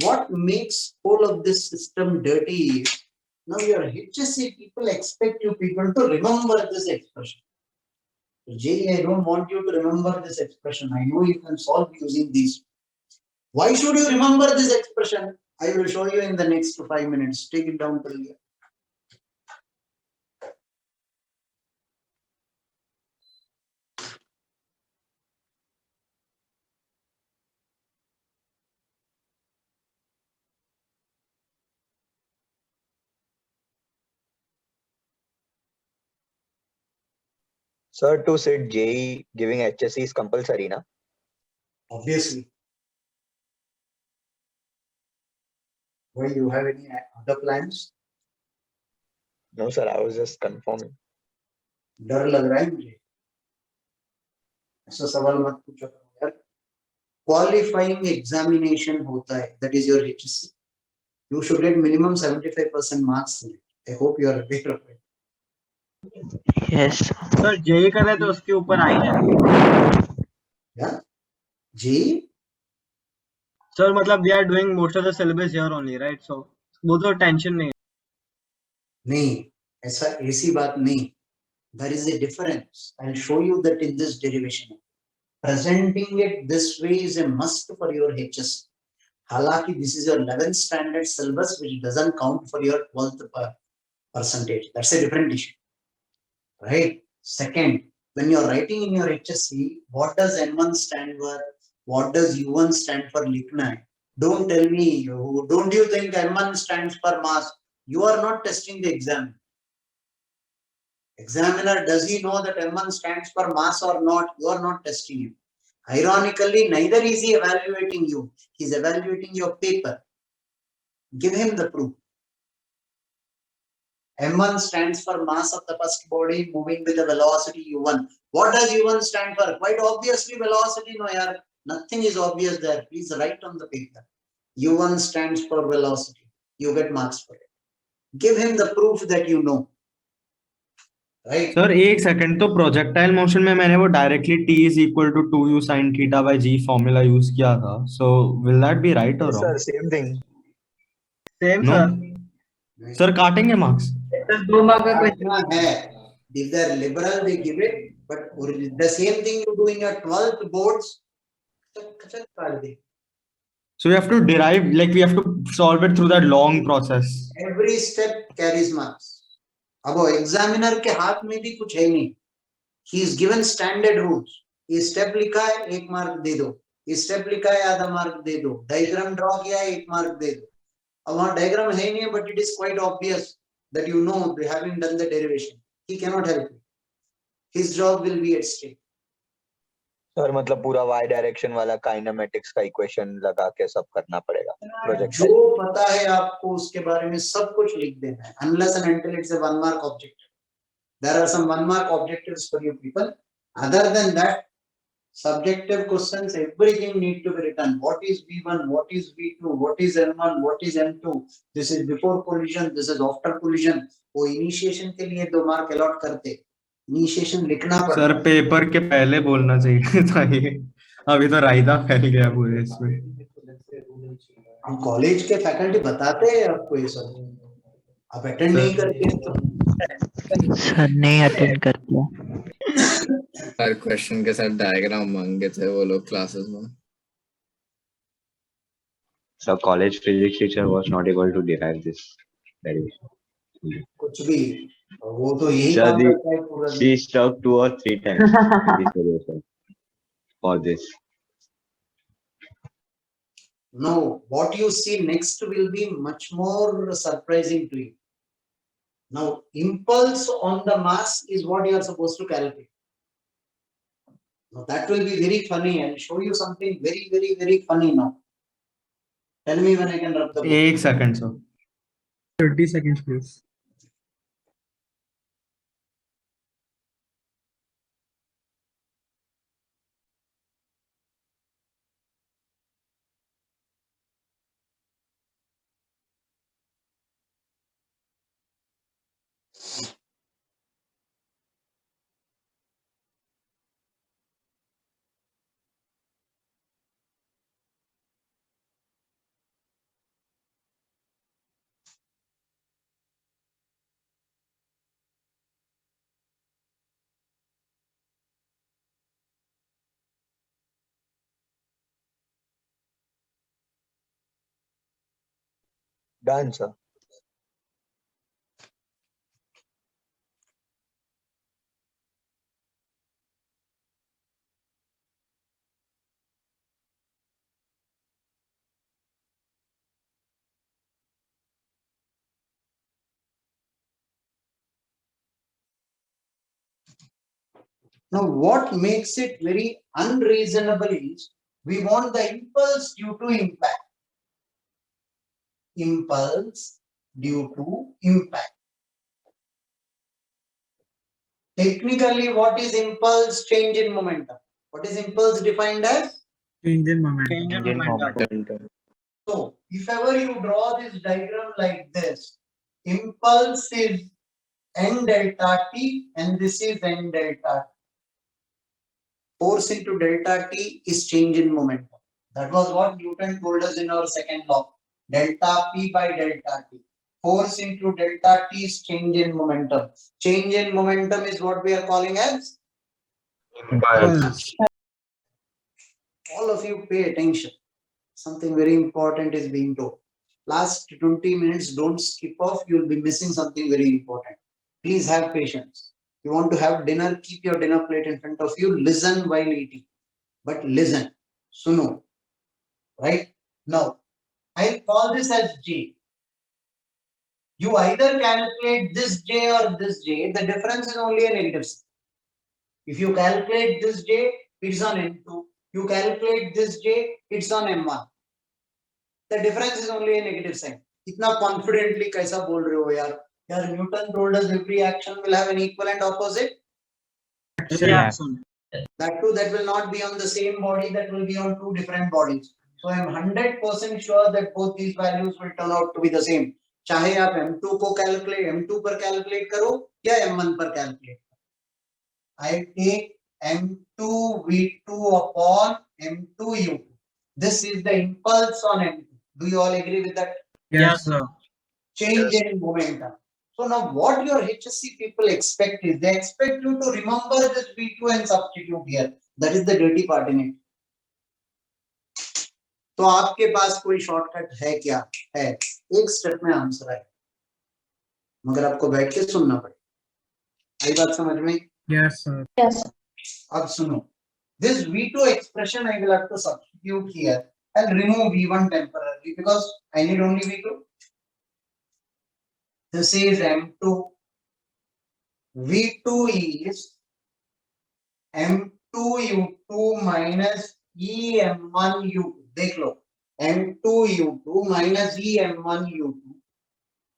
What makes all of this system dirty is, now your HSC people expect you people to remember this expression. Jay, I don't want you to remember this expression. I know you can solve using these. Why should you remember this expression? I will show you in the next 5 minutes. Take it down till here. Sir, to sit JE giving HSC is compulsory, na? Obviously. Why, you have any other plans? No, sir, I was just confirming. डर लग रहा है मुझे. ऐसा सवाल मत पूछो यार. Qualifying examination होता है. That is your HSC. You should get minimum 75% marks in it. I hope you are aware of it. Yes. Sir JEE कर रहे तो उसके ऊपर आई है. Yeah. G. सर मतलब they are doing most of the syllabus here only, right? So वो तो टेंशन नहीं है. नहीं, ऐसा ऐसी बात नहीं. There is a difference. I'll show you that in this derivation. Presenting it this way is a must for your HSC. हालांकि this is your 11th standard syllabus which doesn't count for your 12th percentage. That's a different issue. Right? Second, when you're writing in your HSC, what does N1 stand for? What does U1 stand for? लिखना है. Don't tell me, don't you think N1 stands for mass? You are not testing the exam. Examiner, does he know that M1 stands for mass or not? You are not testing him. Ironically, neither is he evaluating you. He is evaluating your paper. Give him the proof. M1 stands for mass of the first body moving with a velocity U1. What does U1 stand for? Quite obviously velocity. No, yaar. Nothing is obvious there. Please write on the paper. U1 stands for velocity. You get marks for it. Give him the proof that you know. Right? Sir एक second, तो projectile motion में मैंने वो directly t is equal to 2u sin theta by g formula use किया था. So will that be right or Yes, sir, wrong? same thing. Same No. sir. Sir काटेंगे marks? Sir 2 mark का question है. If they are liberal, they give it. But the same thing you do in your 12th boards. So we have to derive, like we have to solve it through that long process. Every step carries marks. अब वो examiner के हाथ में भी कुछ है नहीं. He is given standard rules. ये स्टेप लिखा है 1 मार्क दे दो. ये स्टेप लिखा है आधा मार्क दे दो. डायग्राम ड्रॉ किया है 1 मार्क दे दो. अब वहाँ डायग्राम है नहीं, but it is quite obvious that you know having done the derivation. He cannot help you. His job will be at stake. Sir मतलब पूरा y डायरेक्शन वाला काइनेमेटिक्स का इक्वेशन लगा के सब करना पड़ेगा प्रोजेक्ट. जो पता है आपको उसके बारे में सब कुछ लिख देना है. Unless and until it's a 1 mark objective. There are some 1 mark objectives for you people. Other than that, subjective questions, everything need to be written. What is V1? What is V2? What is M1? What is M2? This is before collision. This is after collision. वो initiation के लिए 2 mark allot करते. Initiation लिखना पड़ता. Sir paper के पहले बोलना चाहिए था ये. अभी तो रायता फैल गया पूरे इसमें. हम कॉलेज के फैकल्टी बताते हैं आपको ये सब, आप अटेंड नहीं करते। सर नहीं अटेंड करते। हर क्वेश्चन के साथ डायग्राम मांगे थे वो लोग क्लासेस में. So college physics teacher was not able to derive this derivation. कुछ भी, वो तो यही Sir, काम करता है पूरा दिन। she stuck 2 or 3 times in this derivation for this. No, what you see next will be much more surprising to you. Now, impulse on the mass is what you are supposed to calculate. Now, that will be very funny. I'll show you something very, very, very funny now. Tell me when I can rub the book. 1 second, sir. 30 seconds, please. Done, sir. Now, what makes it very unreasonable is we want the impulse due to impact. Impulse due to impact. Technically, what is impulse? Change in momentum. What is impulse defined as? Change in momentum. Change in momentum. So, if ever you draw this diagram like this, impulse is n delta t and this is n delta t. Force into delta t is change in momentum. That was what Newton told us in our second law. Delta p by delta t. Force into delta t is change in momentum. Change in momentum is what we are calling as? Impulse. All of you pay attention. Something very important is being told. Last 20 minutes, don't skip off. You'll be missing something very important. Please have patience. You want to have dinner, keep your dinner plate in front of you. Listen while eating. But listen. Suno. Right? Now, I'll call this as J. You either calculate this J or this J. The difference is only a negative sign. If you calculate this J, it's on M2. You calculate this J, it's on M1. The difference is only a negative sign. इतना confidently कैसा बोल रहे हो यार? यार Newton told us every action will have an equal and opposite. Yeah. That too, that will not be on the same body. That will be on two different bodies. So I am 100% sure that both these values will turn out to be the same. चाहे आप M2 को calculate, M2 पर calculate करो या M1 पर calculate करो. I take M2 V2 upon M2 U2. This is the impulse on M2. Do you all agree with that? Yes, sir. Change in momentum. So now what your HSC people expect is they expect you to remember this V2 and substitute here. That is the dirty part in it. तो आपके पास कोई shortcut है क्या? है. एक step में answer है, मगर आपको बैठ के सुनना पड़ेगा. आई बात समझ में? Yes, sir. Yes. अब सुनो. This V2 expression I will have to substitute here. I'll remove V1 temporarily because I need only V2. This is M2. V2 is M2U2 minus EM1U2. देख लो. M2U2 minus EM1U2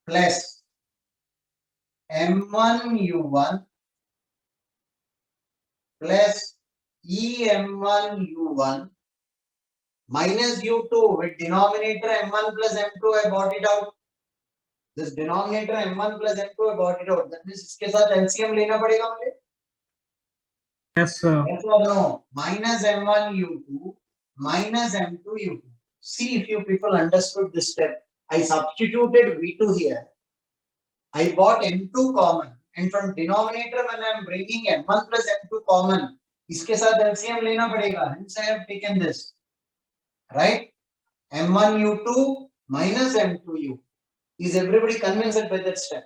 plus M1U1 plus EM1U1 minus U2 with denominator M1 plus M2. I brought it out. This denominator M1 plus M2 I brought it out. That means इसके साथ LCM लेना पड़ेगा मुझे. Yes, sir. Yes or no? Minus M1U2 minus M2U2. see if you people understood this step. I substituted V2 here. I bought M2 common, and from denominator when I am bringing M1 plus M2 common, इसके साथ LCM लेना पड़ेगा. Hence I have taken this, right? M1 U2 minus M2 U. Is everybody convinced by that step?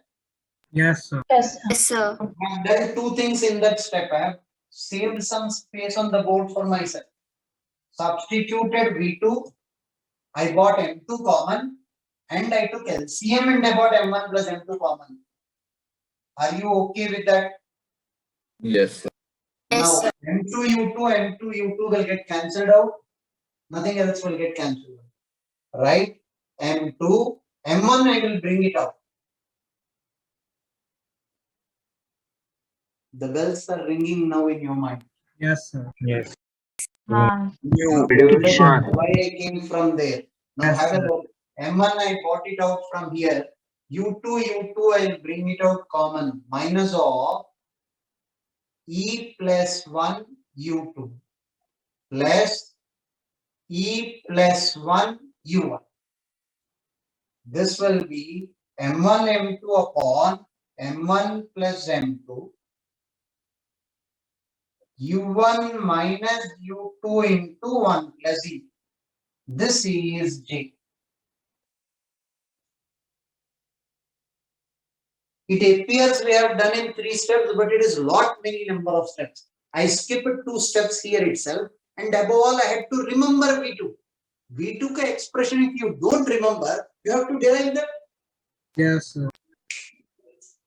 Yes, sir. Yes, sir. I have done two things in that step. I have saved some space on the board for myself. Substituted V2. I bought M2 common, and I took LCM and I bought M1 plus M2 common. Are you okay with that? Yes, sir. Now, M2 U2, M2 U2 will get cancelled out. Nothing else will get cancelled out. Right? M2, M1 I will bring it out. The bells are ringing now in your mind. Yes, sir. Yes. Mass. Reduce mass. Why I came from there. Now Yes, have a sir. look. M1 I bought it out from here. U2 I will bring it out common. Minus of E plus 1 U2 plus E plus 1 U1. This will be M1 M2 upon M1 plus M2 U1 minus U2 into 1 plus E. This is J. It appears we have done in 3 steps, but it is lot many number of steps. I skipped 2 steps here itself, and above all, I had to remember V2. V2 ka expression, if you don't remember, you have to derive that. Yes, sir.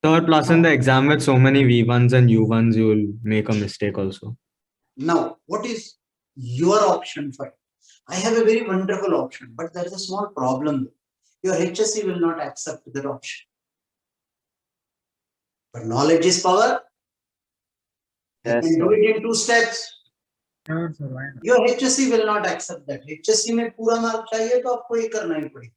Sir, plus in the exam with so many V1s and U1s, you will make a mistake also. Now, what is your option for it? I have a very wonderful option, but there is a small problem. Your HSC will not accept that option. But knowledge is power. You Yes, can do sir. it in 2 steps. Sure, sir. Why not? Your HSC will not accept that. HSC में पूरा mark चाहिए तो आपको ये करना ही पड़ेगा.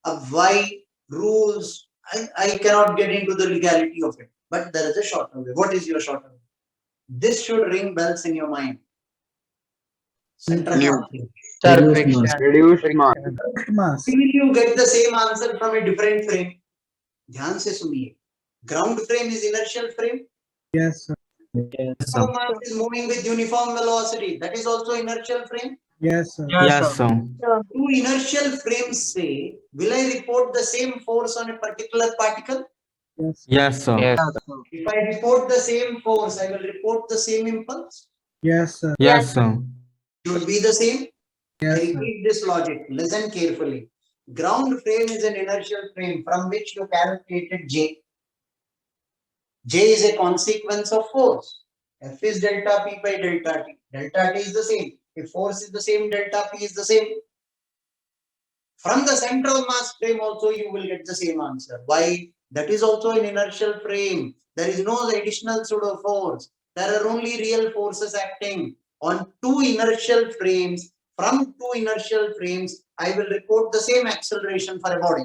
अब why rules? I cannot get into the legality of it, but there is a shorter way. What is your shorter way? This should ring bells in your mind. Central marking. Sir, friction. Reduce mass. Mass. Will you get the same answer from a different frame? ध्यान से सुनिए. Ground frame is inertial frame. Yes, sir. Uniform mass is moving with uniform velocity. That is also inertial frame. Yes, sir. Yes, sir. Two inertial frames say, will I report the same force on a particular particle? Yes. Yes, sir. Yes. If I report the same force, I will report the same impulse. Yes, sir. Yes, sir. Should be the same. I Yes, sir. repeat this logic. Listen carefully. Ground frame is an inertial frame from which you calculated J. J is a consequence of force. F is delta P by delta T. Delta T is the same. If force is the same, delta P is the same. From the central mass frame also you will get the same answer. Why? That is also an inertial frame. There is no additional pseudo force. There are only real forces acting on 2 inertial frames. From 2 inertial frames, I will report the same acceleration for a body.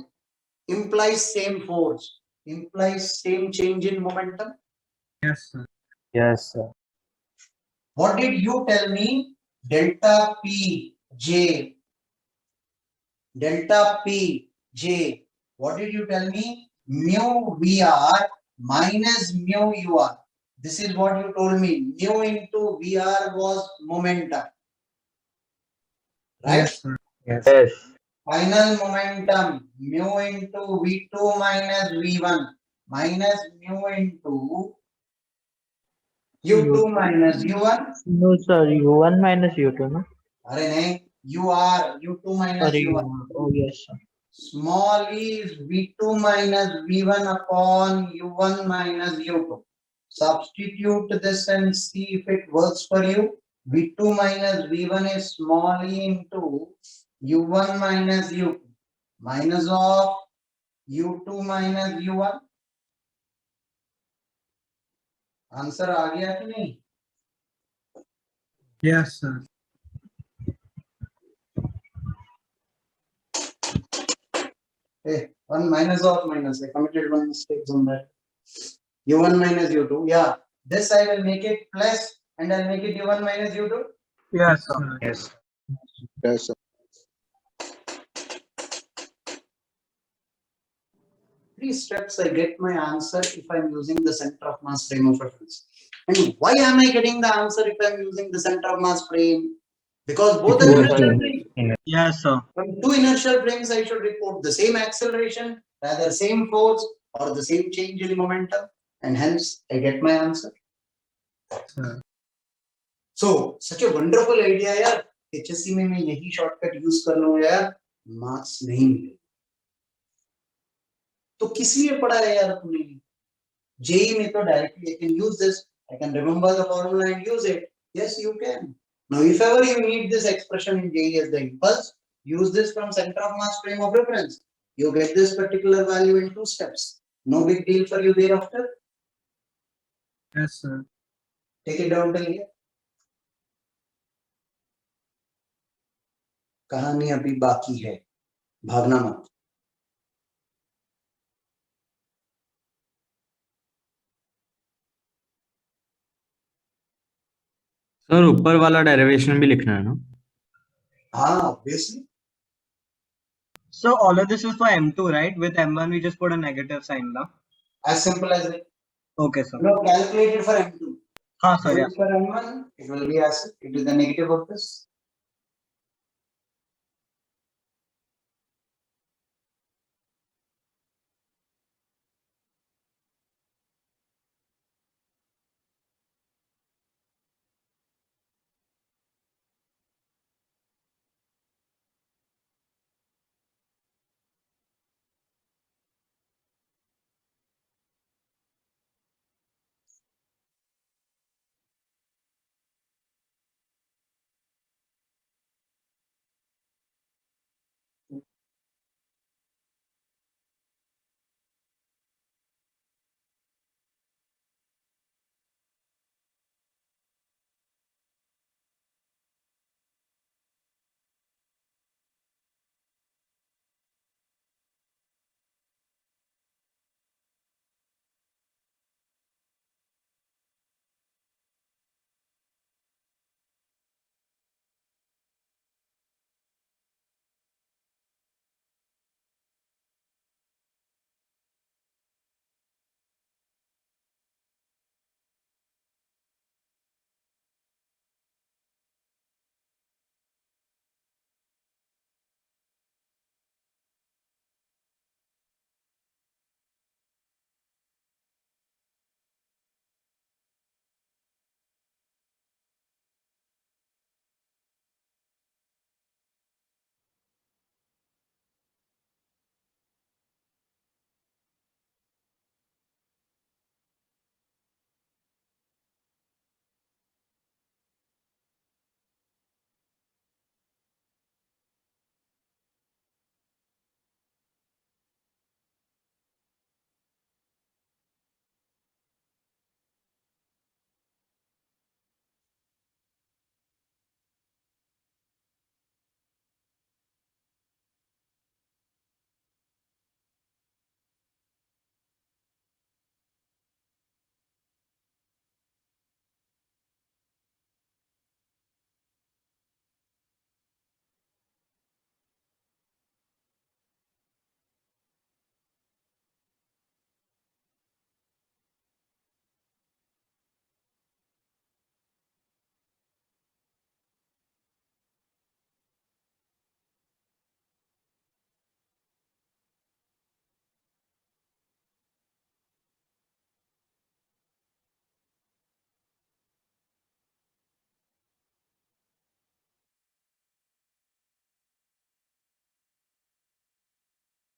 Implies same force. Implies same change in momentum. Yes, sir. Yes, sir. What did you tell me? Delta P J. Delta P J. What did you tell me? Mu VR minus mu UR. This is what you told me. Mu into VR was momentum. Right? Yes, sir. Yes. Final momentum. Mu into V2 minus V1 minus mu into U2 minus U1. No, sir. U1 minus U2, no? अरे नहीं, UR, U2 minus Sorry. U1. Oh, yes, sir. Small e is V2 minus V1 upon U1 minus U2. Substitute this and see if it works for you. V2 minus V1 is small e into U1 minus U2 minus of U2 minus U1. Answer आ गया कि नहीं? Yes, sir. Hey, one minus of minus. I committed one mistake on that. U1 minus U2. Yeah. This I will make it plus and I'll make it U1 minus U2. Yes, sir. Yes. Yes, sir. 3 steps I get my answer if I'm using the center of mass frame of reference. And why am I getting the answer if I'm using the center of mass frame? Because both are inertial frames. Yes, sir. From 2 inertial frames, I should report the same acceleration, rather same force or the same change in momentum, and hence I get my answer. So such a wonderful idea यार. HSC में मैं यही shortcut use कर लूँ यार, marks नहीं मिले. तो किस लिए पढ़ा है यार तूने? JEE में तो directly I can use this. I can remember the formula and use it. Yes, you can. Now, if ever you need this expression in JEE as the impulse, use this from center of mass frame of reference. You get this particular value in 2 steps. No big deal for you thereafter. Yes, sir. Take it down till here. कहानी अभी बाकी है, भागना मत. Sir ऊपर वाला derivation भी लिखना है ना? हाँ, obviously. So all of this is for M2, right? With M1 we just put a negative sign now. As simple as it. Okay, sir. You know, calculated for M2. हाँ, sir. For M1, it will be as it is the negative of this.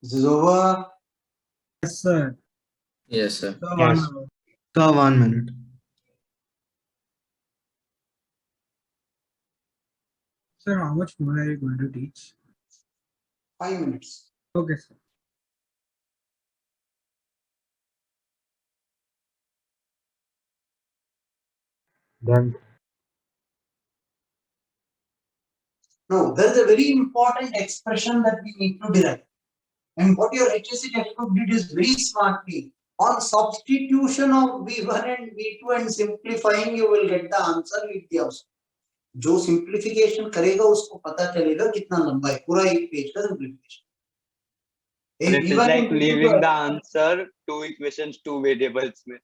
This is over. Yes, sir. Yes, sir. Sir, Yes. Sir, 1 minute. Sir, how much more are you going to teach? 5 minutes. Okay, sir. Done. No, there is a very important expression that we need to derive. And what your HSC textbook did is very smartly. On substitution of V1 and V2 and simplifying, you will get the answer with the output. जो simplification करेगा उसको पता चलेगा कितना लंबा है, पूरा एक पेज का simplification. If It is V1 like and V2 leaving the answer two equations, two variables में.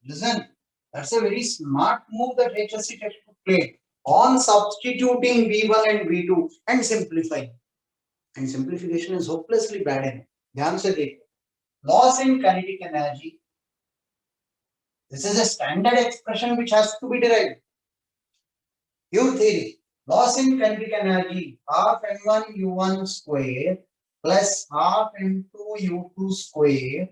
Listen, that's a very smart move that HSC textbook played on substituting V1 and V2 and simplifying. And simplification is hopelessly bad in it. ध्यान से देखो. Loss in kinetic energy. This is a standard expression which has to be derived. Pure theory. Loss in kinetic energy, half m1 u1 square plus half m2 u2 square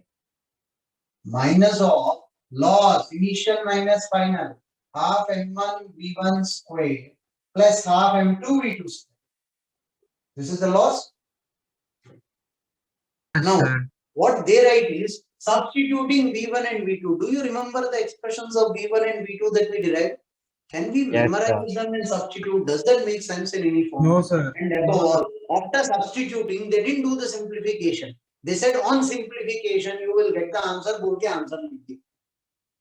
minus of loss, initial minus final, half m1 v1 square plus half m2 v2 square. This is the loss. Now, what they write is substituting v1 and v2. Do you remember the expressions of v1 and v2 that we derived? Can we Yes, memorize them and substitute? Does that make sense in any form? No, sir. And above all, after substituting, they didn't do the simplification. They said on simplification, you will get the answer. बोल के answer लिख दिया.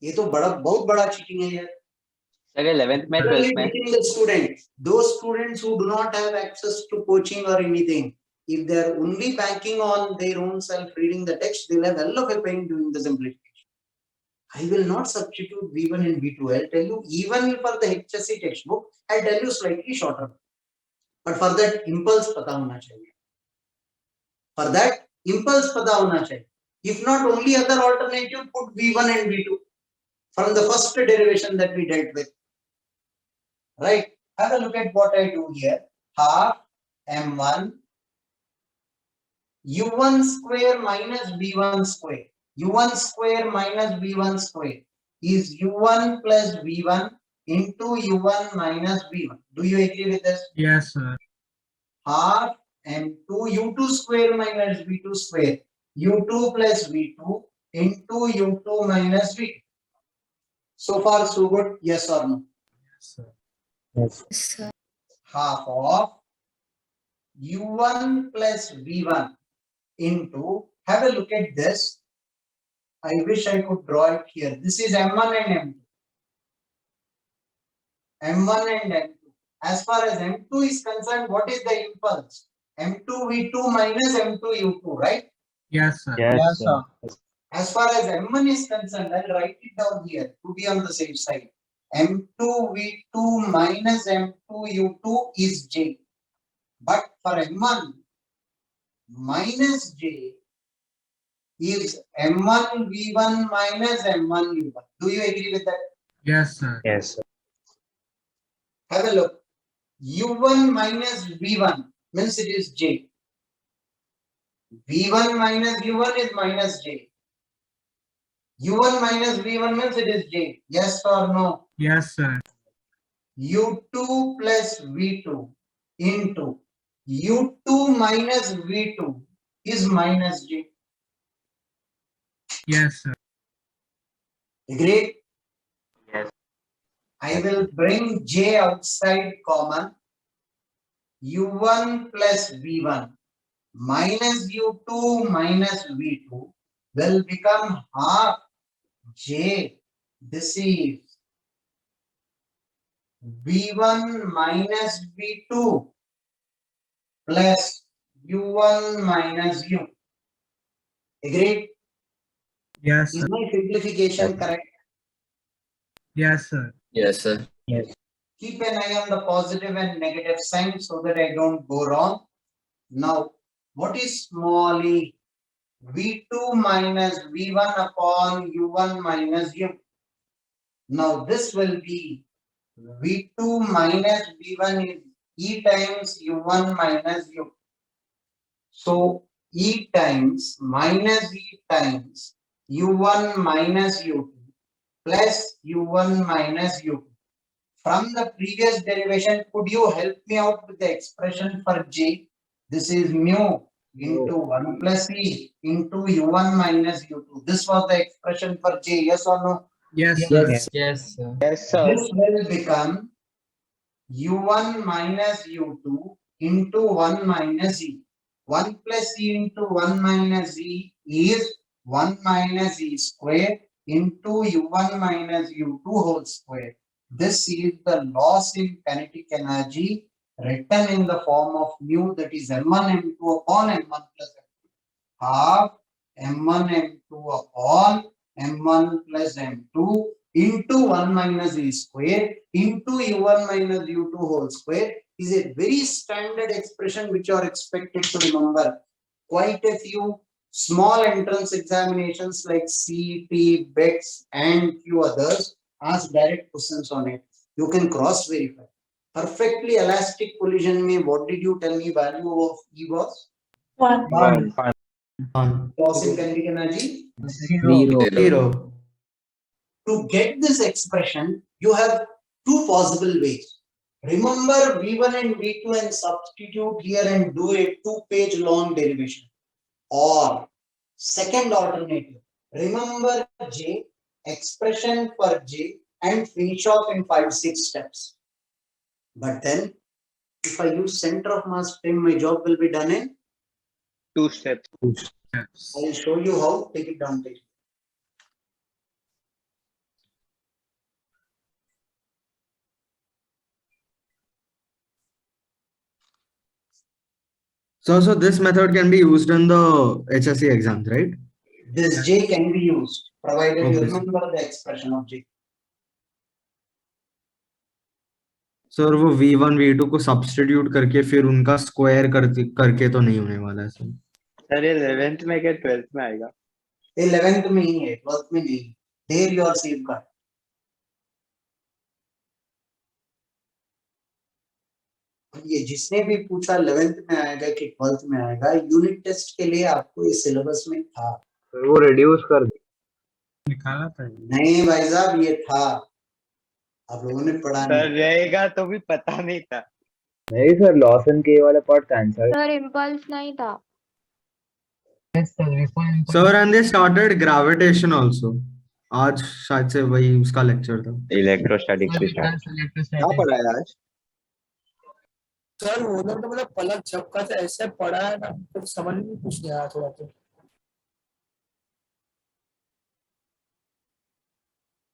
ये तो बहुत बड़ा cheating है यार. Sir, 11th में, Only 12th में. teaching the student, those students who do not have access to coaching or anything, if they are only banking on their own self reading the text, they'll have hell of a pain doing the simplification. I will not substitute V1 and V2. I'll tell you, even for the HSC textbook, I'll tell you slightly shorter. But for that, impulse पता होना चाहिए. For that, impulse पता होना चाहिए. If not, only other alternative, put V1 and V2 from the first derivation that we dealt with. Right? Have a look at what I do here. Half m1 u1 square minus b1 square. u1 square minus b1 square is u1 plus v1 into u1 minus v1. Do you agree with this? Yes, sir. Half m2 u2 square minus v2 square, u2 plus v2 into u2 minus v2. So far so good, yes or no? Yes, sir. yes. Sir. Half of u1 plus v1 into, have a look at this. I wish I could draw it here. This is m1 and m2. m1 and m2. As far as m2 is concerned, what is the impulse? m2 v2 minus m2 u2, right? Yes, sir. Yes, sir. As far as m1 is concerned, I'll write it down here to be on the safe side. m2 v2 minus m2 u2 is j. But for m1, minus j is m1 v1 minus m1 u1. Do you agree with that? Yes, sir. Yes, sir. Have a look. u1 minus v1 means it is j. v1 minus u1 is minus j. u1 minus v1 means it is j. Yes or no? Yes, sir. u2 plus v2 into u2 minus v2 is minus j. Yes, sir. Agreed? Yes. I will bring j outside common. u1 plus v1 minus u2 minus v2 will become half j. This is v1 minus v2 plus u1 minus u. Agreed? Yes, Is sir. my simplification correct? Yes, sir. Yes, sir. Keep an eye on the positive and negative sign so that I don't go wrong. Now, what is small e? v2 minus v1 upon u1 minus u. Now, this will be v2 minus v1 is e times u1 minus u. So, e times minus e times u1 minus u2 plus u1 minus u2. From the previous derivation, could you help me out with the expression for j? This is mu into 1 plus e into u1 minus u2. This was the expression for j, yes or no? Yes, sir. Yes, sir. Yes, sir. This will become u1 minus u2 into 1 minus e. 1 plus e into 1 minus e is 1 minus e square into u1 minus u2 whole square. This is the loss in kinetic energy written in the form of mu, that is m1 m2 upon m1 plus m2, half m1 m2 upon m1 plus m2 into 1 minus e square into u1 minus u2 whole square is a very standard expression which you are expected to remember. Quite a few small entrance examinations like CET, BETS and few others ask direct questions on it. You can cross verify. Perfectly elastic collision में what did you tell me value of E was? 1. 1. 1. Crossing condition energy? 0. To get this expression, you have two possible ways. Remember V1 and V2 and substitute here and do a 2-page long derivation. Or second alternative, remember J, expression for J and finish off in 5-6 steps. But then, if I use center of mass frame, my job will be done in 2 steps. I will show you how. Take it down, please. So this method can be used in the HSC exams, right? This J can be used, provided you Okay. remember the expression of J. Sir वो V1 V2 को substitute करके फिर उनका square करके तो नहीं होने वाला है सर. सर ये 11th में क्या 12th में आएगा? 11th में ही है, 12th में नहीं. There you are safeguard. ये जिसने भी पूछा 11th में आएगा कि 12th में आएगा, यूनिट टेस्ट के लिए आपको ये सिलेबस में था. वो रिड्यूस कर निकाला था. नहीं भाई साहब, ये था, आप लोगों ने पढ़ा सर नहीं. रहेगा तो भी पता नहीं था. नहीं सर, लॉस एंड के वाला पार्ट कैंसिल. सर इम्पल्स नहीं था. Sir and they started gravitation also. आज शायद से वही उसका लेक्चर था. इलेक्ट्रोस्टैटिक्स भी स्टार्ट. क्या पढ़ा है आज? सर वो लोग तो मतलब पलक झपका से ऐसे पढ़ा है ना, कुछ समझ में कुछ नहीं आया थोड़ा तो.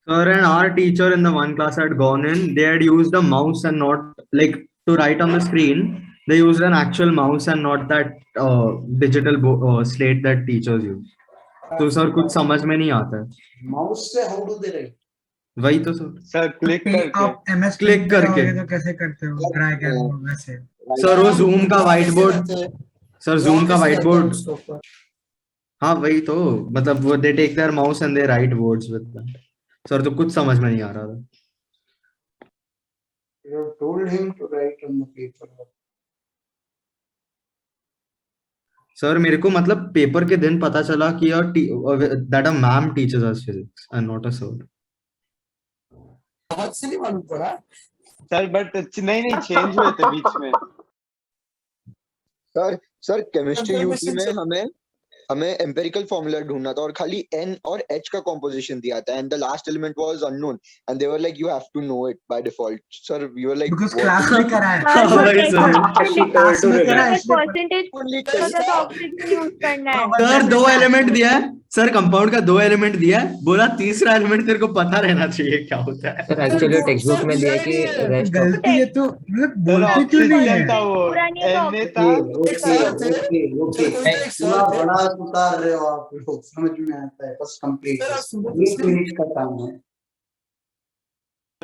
Sir, and our teacher in the one class had gone in, they had used a mouse and not like to write on the screen. They used an actual mouse and not that digital slate that teachers use. तो sir कुछ समझ में नहीं आता है. Mouse से how do they right? वही तो सर. सर क्लिक करके. आप MS क्लिक करके. तो कैसे करते हो? ड्रैग एंड वैसे. सर वो जूम का व्हाइट बोर्ड. सर जूम का व्हाइट बोर्ड. हाँ वही तो, मतलब वो they take their mouse and they write words with that. Sir तो कुछ समझ में नहीं आ रहा था. You have told him to write on the paper. Sir मेरे को मतलब पेपर के दिन पता चला कि that a ma'am teaches us physics and not a sir. बहुत से नहीं मालूम पड़ा. सर बट नहीं चेंज हुए थे बीच में. सर केमिस्ट्री यूटी में हमें एम्पिरिकल फॉर्मूला ढूंढना था और खाली n और h का कॉम्पोजिशन दिया था and the last element was unknown and they were like you have to know it by default. Sir we were like because class में करा है. क्लास में करा है. परसेंटेज ऑक्सीजन यूज करना है. सर 2 एलिमेंट दिया है. सर कंपाउंड का 2 एलिमेंट दिया है. बोला तीसरा एलिमेंट तेरे को पता रहना चाहिए क्या होता है. सर एक्चुअली टेक्स्ट बुक में दिया कि रेस्ट ऑफ गलती है तो मतलब बोलते क्यों नहीं है? पूरा ओके पूरा बड़ा उतार रहे हो आप लोग, समझ में आता है. बस कंप्लीट 1 मिनट का काम है.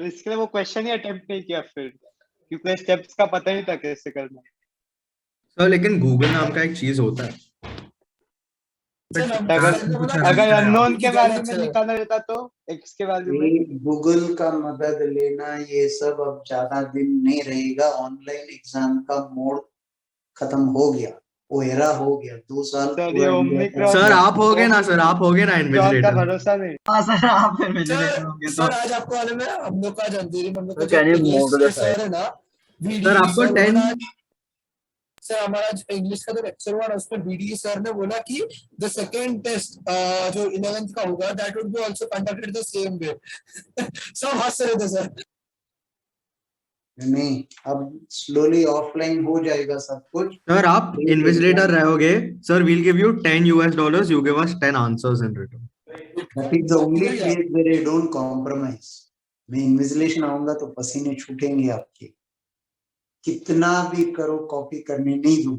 इसके लिए वो क्वेश्चन ही अटेम्प्ट नहीं किया फिर, क्योंकि स्टेप्स का पता नहीं था कैसे करना. सर लेकिन गूगल नाम का एक चीज होता है. अगर अननोन के बारे में निकालना रहता तो एक्स के बारे में. गूगल का मदद लेना ये सब अब ज्यादा दिन नहीं रहेगा. ऑनलाइन एग्जाम का मोड खत्म हो गया, वो एरा हो गया. 2 साल सर आप हो गए ना. सर आप हो गए ना इन्विजिलेटर. भरोसा नहीं. हाँ सर आप इन्विजिलेटर होंगे तो. सर आज आपको वाले में हम लोग का अंधेरी हम लोग का Can you move to the sir है ना, सर आपको 10 सर हमारा इंग्लिश का जो लेक्चर हुआ उसमें बीडी सर ने बोला कि द सेकंड टेस्ट जो 11th का होगा that would be also conducted the same way. सब हंस रहे थे सर. नहीं, अब स्लोली ऑफलाइन हो जाएगा सब कुछ. सर आप इन्विजिलेटर रहोगे. Sir we'll give you $10 you give us 10 answers in return. That is the only place where I don't compromise. मैं इन्विजिलेशन आऊंगा तो पसीने छूटेंगे आपके. कितना भी करो कॉपी करने नहीं दूं।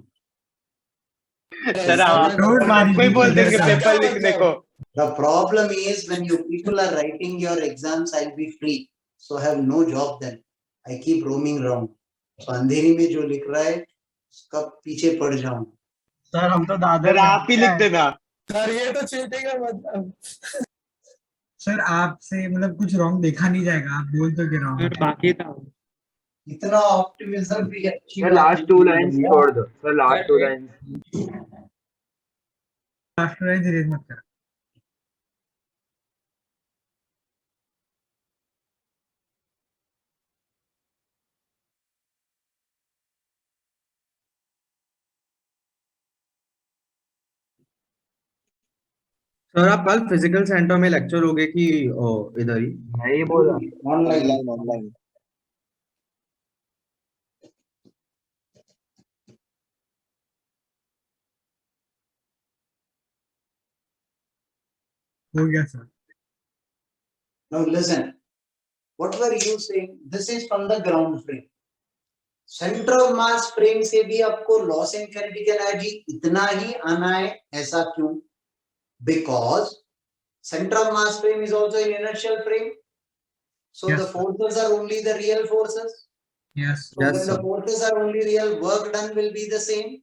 सर आपको ही बोल देंगे पेपर लिखने को। The problem is when you people are writing your exams, I'll be free. So I have no job then. I keep roaming around. So अंधेरी में जो लिख रहा है उसका पीछे पड़ जाऊं। सर हम तो दादर आप ही लिख देना। सर ये तो चीटिंग है मतलब। सर आपसे मतलब कुछ रॉन्ग देखा नहीं जाएगा, आप बोल तो के रॉन्ग बाकी था इतना ऑप्टिमिज्म भी अच्छी सर बात लास्ट 2 लाइंस नहीं है। छोड़ दो सर, लास्ट 2 लाइंस। आफ्टर धीरे मत कर। सर आप कल फिजिकल सेंटर में लेक्चर होगे कि इधर ही? मैं ही बोला ऑनलाइन ऑनलाइन। हो गया sir. Now listen, what were you saying? This is from the ground frame. Center of mass frame से भी आपको loss in kinetic energy इतना ही आना है, ऐसा क्यों? Because center of mass frame is also an inertial frame. So Yes, the forces are only the real forces. Yes. So Yes, when the sir. forces are only real, work done will be the same.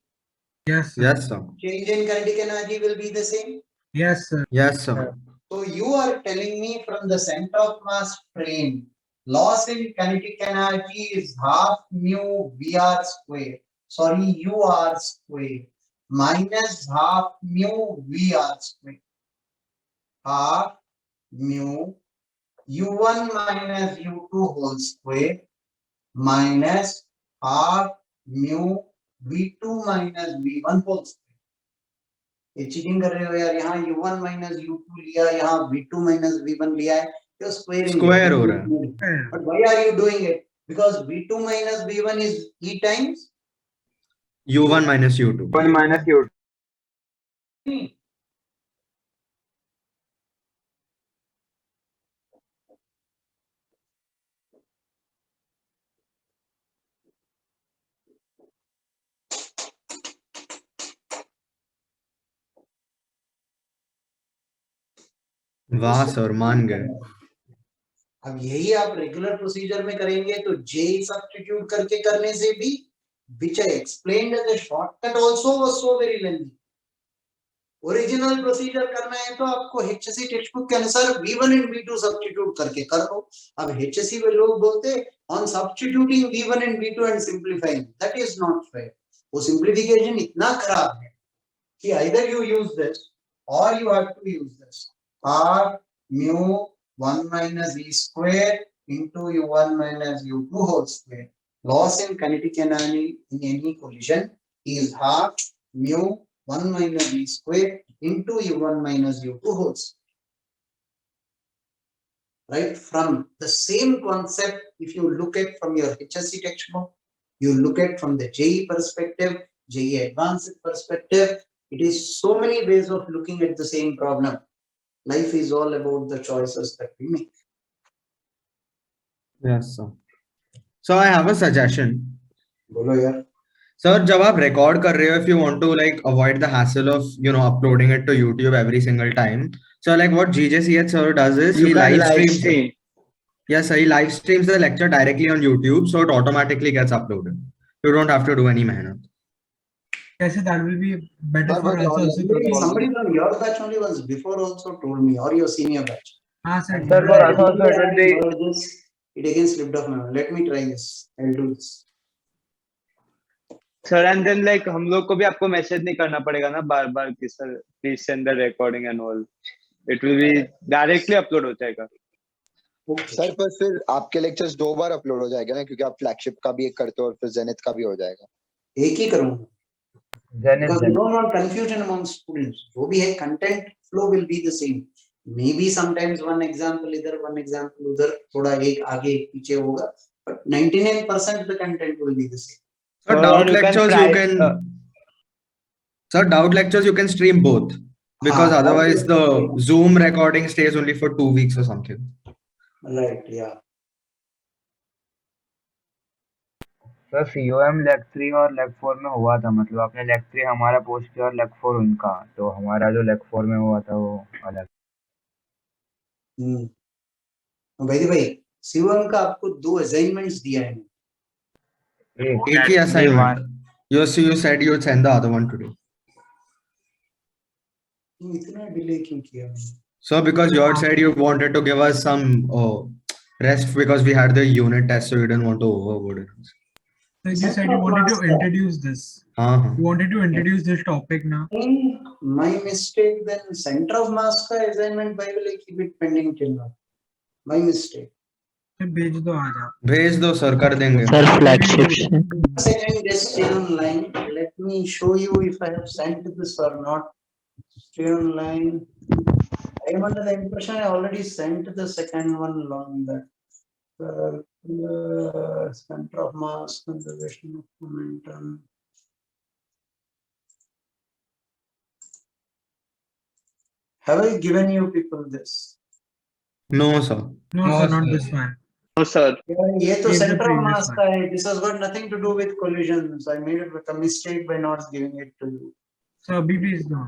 Yes. Yes, sir. Change in kinetic energy will be the same. Yes, sir. Yes, sir. So you are telling me from the center of mass frame, loss in kinetic energy is half mu VR square. Sorry, UR square minus half mu VR square. Half mu U1 minus U2 whole square minus half mu V2 minus V1 whole square. ये cheating कर रहे हो यार, यहाँ U1 minus U2 लिया, यहाँ V2 minus V1 लिया है, तो स्क्वायरिंग Square हो रहा है। But why are you doing it? Because V2 minus V1 is E times U1 minus U2. 1 minus U2. वाह सर, मान गए। अब यही आप रेगुलर प्रोसीजर में करेंगे तो J सब्स्टिट्यूट करके करने से भी, which I explained as a shortcut also was so very lengthy. Original procedure करना है तो आपको HSC टेक्स्ट बुक के अनुसार V1 and V2 सब्स्टिट्यूट करके कर लो। अब HSC में लोग बोलते on substituting V1 and V2 and simplifying, that is not fair. वो simplification इतना खराब है कि either you use this or you have to use this. R mu 1 minus E square into U1 minus U2 whole square. Loss in kinetic energy in any collision is half mu 1 minus E square into U1 minus U2 whole square. Right, from the same concept, if you look at from your HSC textbook, you look at from the JE perspective, JE advanced perspective, it is so many ways of looking at the same problem. Life is all about the choices that we make. Yes, sir. So I have a suggestion. बोलो यार। Sir, जब आप record कर रहे हो, if you want to like avoid the hassle of uploading it to YouTube every single time, so like what GJCH sir does is he live streams. Yes, sir, he live streams the lecture directly on YouTube, so it automatically gets uploaded. You don't have to do any mehnat. Yes, that will be better for us also. Somebody from your batch only was before also told me, or your senior batch. Sir. Sir, for us also it will be. It again slipped off my mind. Let me try this. I'll do this. Sir and then like हम लोग को भी आपको message नहीं करना पड़ेगा ना बार बार कि sir please send the recording and all, it will be directly upload हो जाएगा। सर पर फिर आपके लेक्चर्स 2 बार अपलोड हो जाएगा ना, क्योंकि आप फ्लैगशिप का भी एक करते हो और फिर जेनिथ का भी हो जाएगा। एक ही करूंगा। Because we don't want confusion among students. जो भी है content flow will be the same. Maybe sometimes one example इधर, one example उधर, थोड़ा एक आगे एक पीछे होगा, but 99% the content will be the same. So doubt lectures you can. Sir, doubt lectures you can stream both, because otherwise the Zoom recording stays only for 2 weeks or something. Right, yeah. Sir COM leg 3 और leg 4 में हुआ था, मतलब आपने leg 3 हमारा post किया और leg 4 उनका, तो हमारा जो लेग 4 में हुआ था वो अलग। वैदी भाई शिवम का आपको 2 असाइनमेंट्स दिया है। एक ही assignment. You said you would send the other one today. इतना डिले क्यों किया? So because you had said you wanted to give us some rest because we had the unit test, so you didn't want to overload it. So you said you wanted to introduce this. हाँ. You wanted to introduce this topic now. My mistake then. Center of mass का assignment by will keep it pending till now. My mistake. तो भेज दो आज आप। भेज दो sir, कर देंगे। Sir, flagship से। Second, just stay online. Let me show you if I have sent this or not. Stay online. I am under the impression I already sent the second one along that. Center of mass, conservation of momentum. Have I given you people this? No sir. No, sir, not this one. No, sir. ये तो It's the center of previous mass one. का है. This has got nothing to do with collisions. I made it with a mistake by not giving it to you. So अभी भेज दो।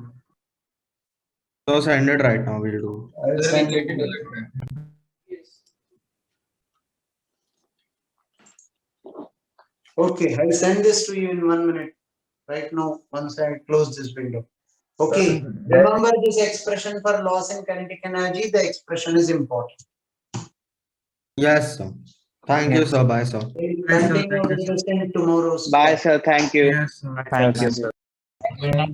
So send it right now. We'll do. I'll send it. Okay, I'll send this to you in 1 minute. Right now, once I close this window. Okay, remember this expression for loss in kinetic energy. The expression is important. Yes sir. Thank you sir. Bye sir. We'll Yes, sir. continue Thank you, with this in tomorrow's Bye, class. sir. Thank you. Yes, sir. Thank you, sir. sir.